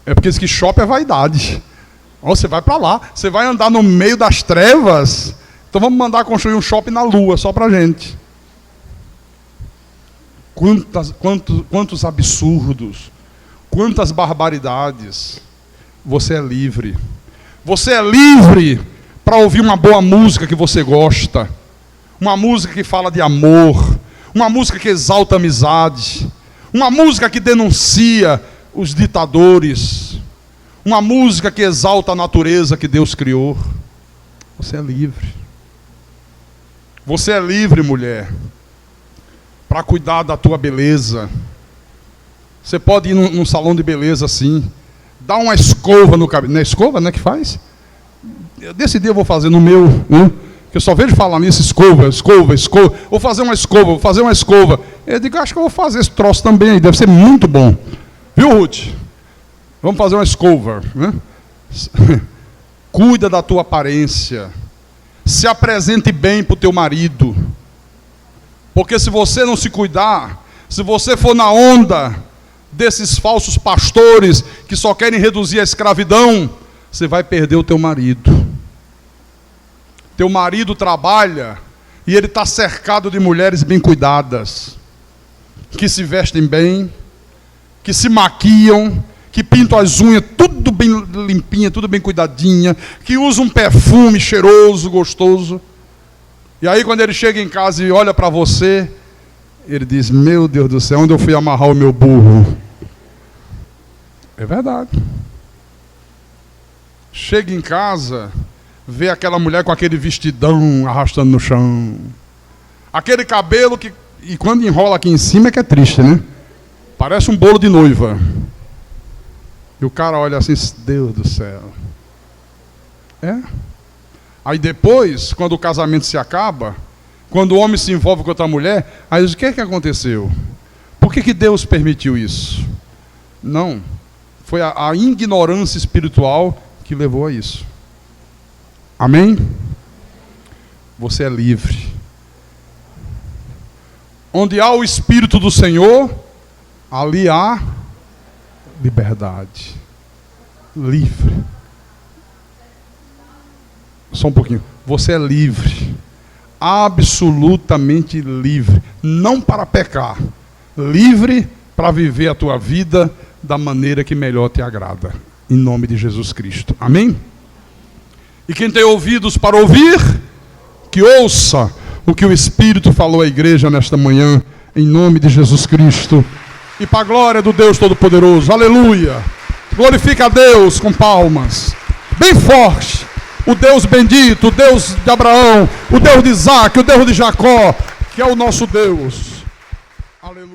É porque diz que shopping é vaidade. Você vai para lá, você vai andar no meio das trevas. Então vamos mandar construir um shopping na lua, só para gente. Quantos absurdos, quantas barbaridades. Você é livre. Você é livre para ouvir uma boa música que você gosta. Uma música que fala de amor. Uma música que exalta a amizade. Uma música que denuncia os ditadores. Uma música que exalta a natureza que Deus criou. Você é livre. Você é livre, mulher, para cuidar da tua beleza. Você pode ir num salão de beleza assim, dar uma escova no cabelo. Não é escova, né, que faz? Desse dia eu vou fazer no meu, né? Que eu só vejo falar nisso, escova. Vou fazer uma escova. Eu digo, acho que eu vou fazer esse troço também aí, deve ser muito bom. Viu, Ruth? Vamos fazer uma escova, né? Cuida da tua aparência. Se apresente bem para o teu marido. Porque se você não se cuidar, se você for na onda desses falsos pastores que só querem reduzir a escravidão, você vai perder o teu marido. Teu marido trabalha e ele está cercado de mulheres bem cuidadas, que se vestem bem, que se maquiam, que pintam as unhas, tudo bem limpinha, tudo bem cuidadinha, que usam um perfume cheiroso, gostoso. E aí quando ele chega em casa e olha para você, ele diz, meu Deus do céu, onde eu fui amarrar o meu burro? É verdade. Chega em casa, vê aquela mulher com aquele vestidão arrastando no chão. Aquele cabelo que, e quando enrola aqui em cima é que é triste, né? Parece um bolo de noiva. E o cara olha assim, Deus do céu. É. Aí depois, quando o casamento se acaba, quando o homem se envolve com outra mulher, aí diz, o que é que aconteceu? Por que Deus permitiu isso? Não. Foi a ignorância espiritual que levou a isso. Amém? Você é livre. Onde há o Espírito do Senhor, ali há liberdade. Livre. Só um pouquinho. Você é livre. Absolutamente livre. Não para pecar. Livre para viver a tua vida da maneira que melhor te agrada. Em nome de Jesus Cristo. Amém? E quem tem ouvidos para ouvir, que ouça o que o Espírito falou à igreja nesta manhã, em nome de Jesus Cristo. E para a glória do Deus Todo-Poderoso. Aleluia. Glorifica a Deus com palmas. bem forte. O Deus bendito, o Deus de Abraão, o Deus de Isaac, o Deus de Jacó, que é o nosso Deus. Aleluia.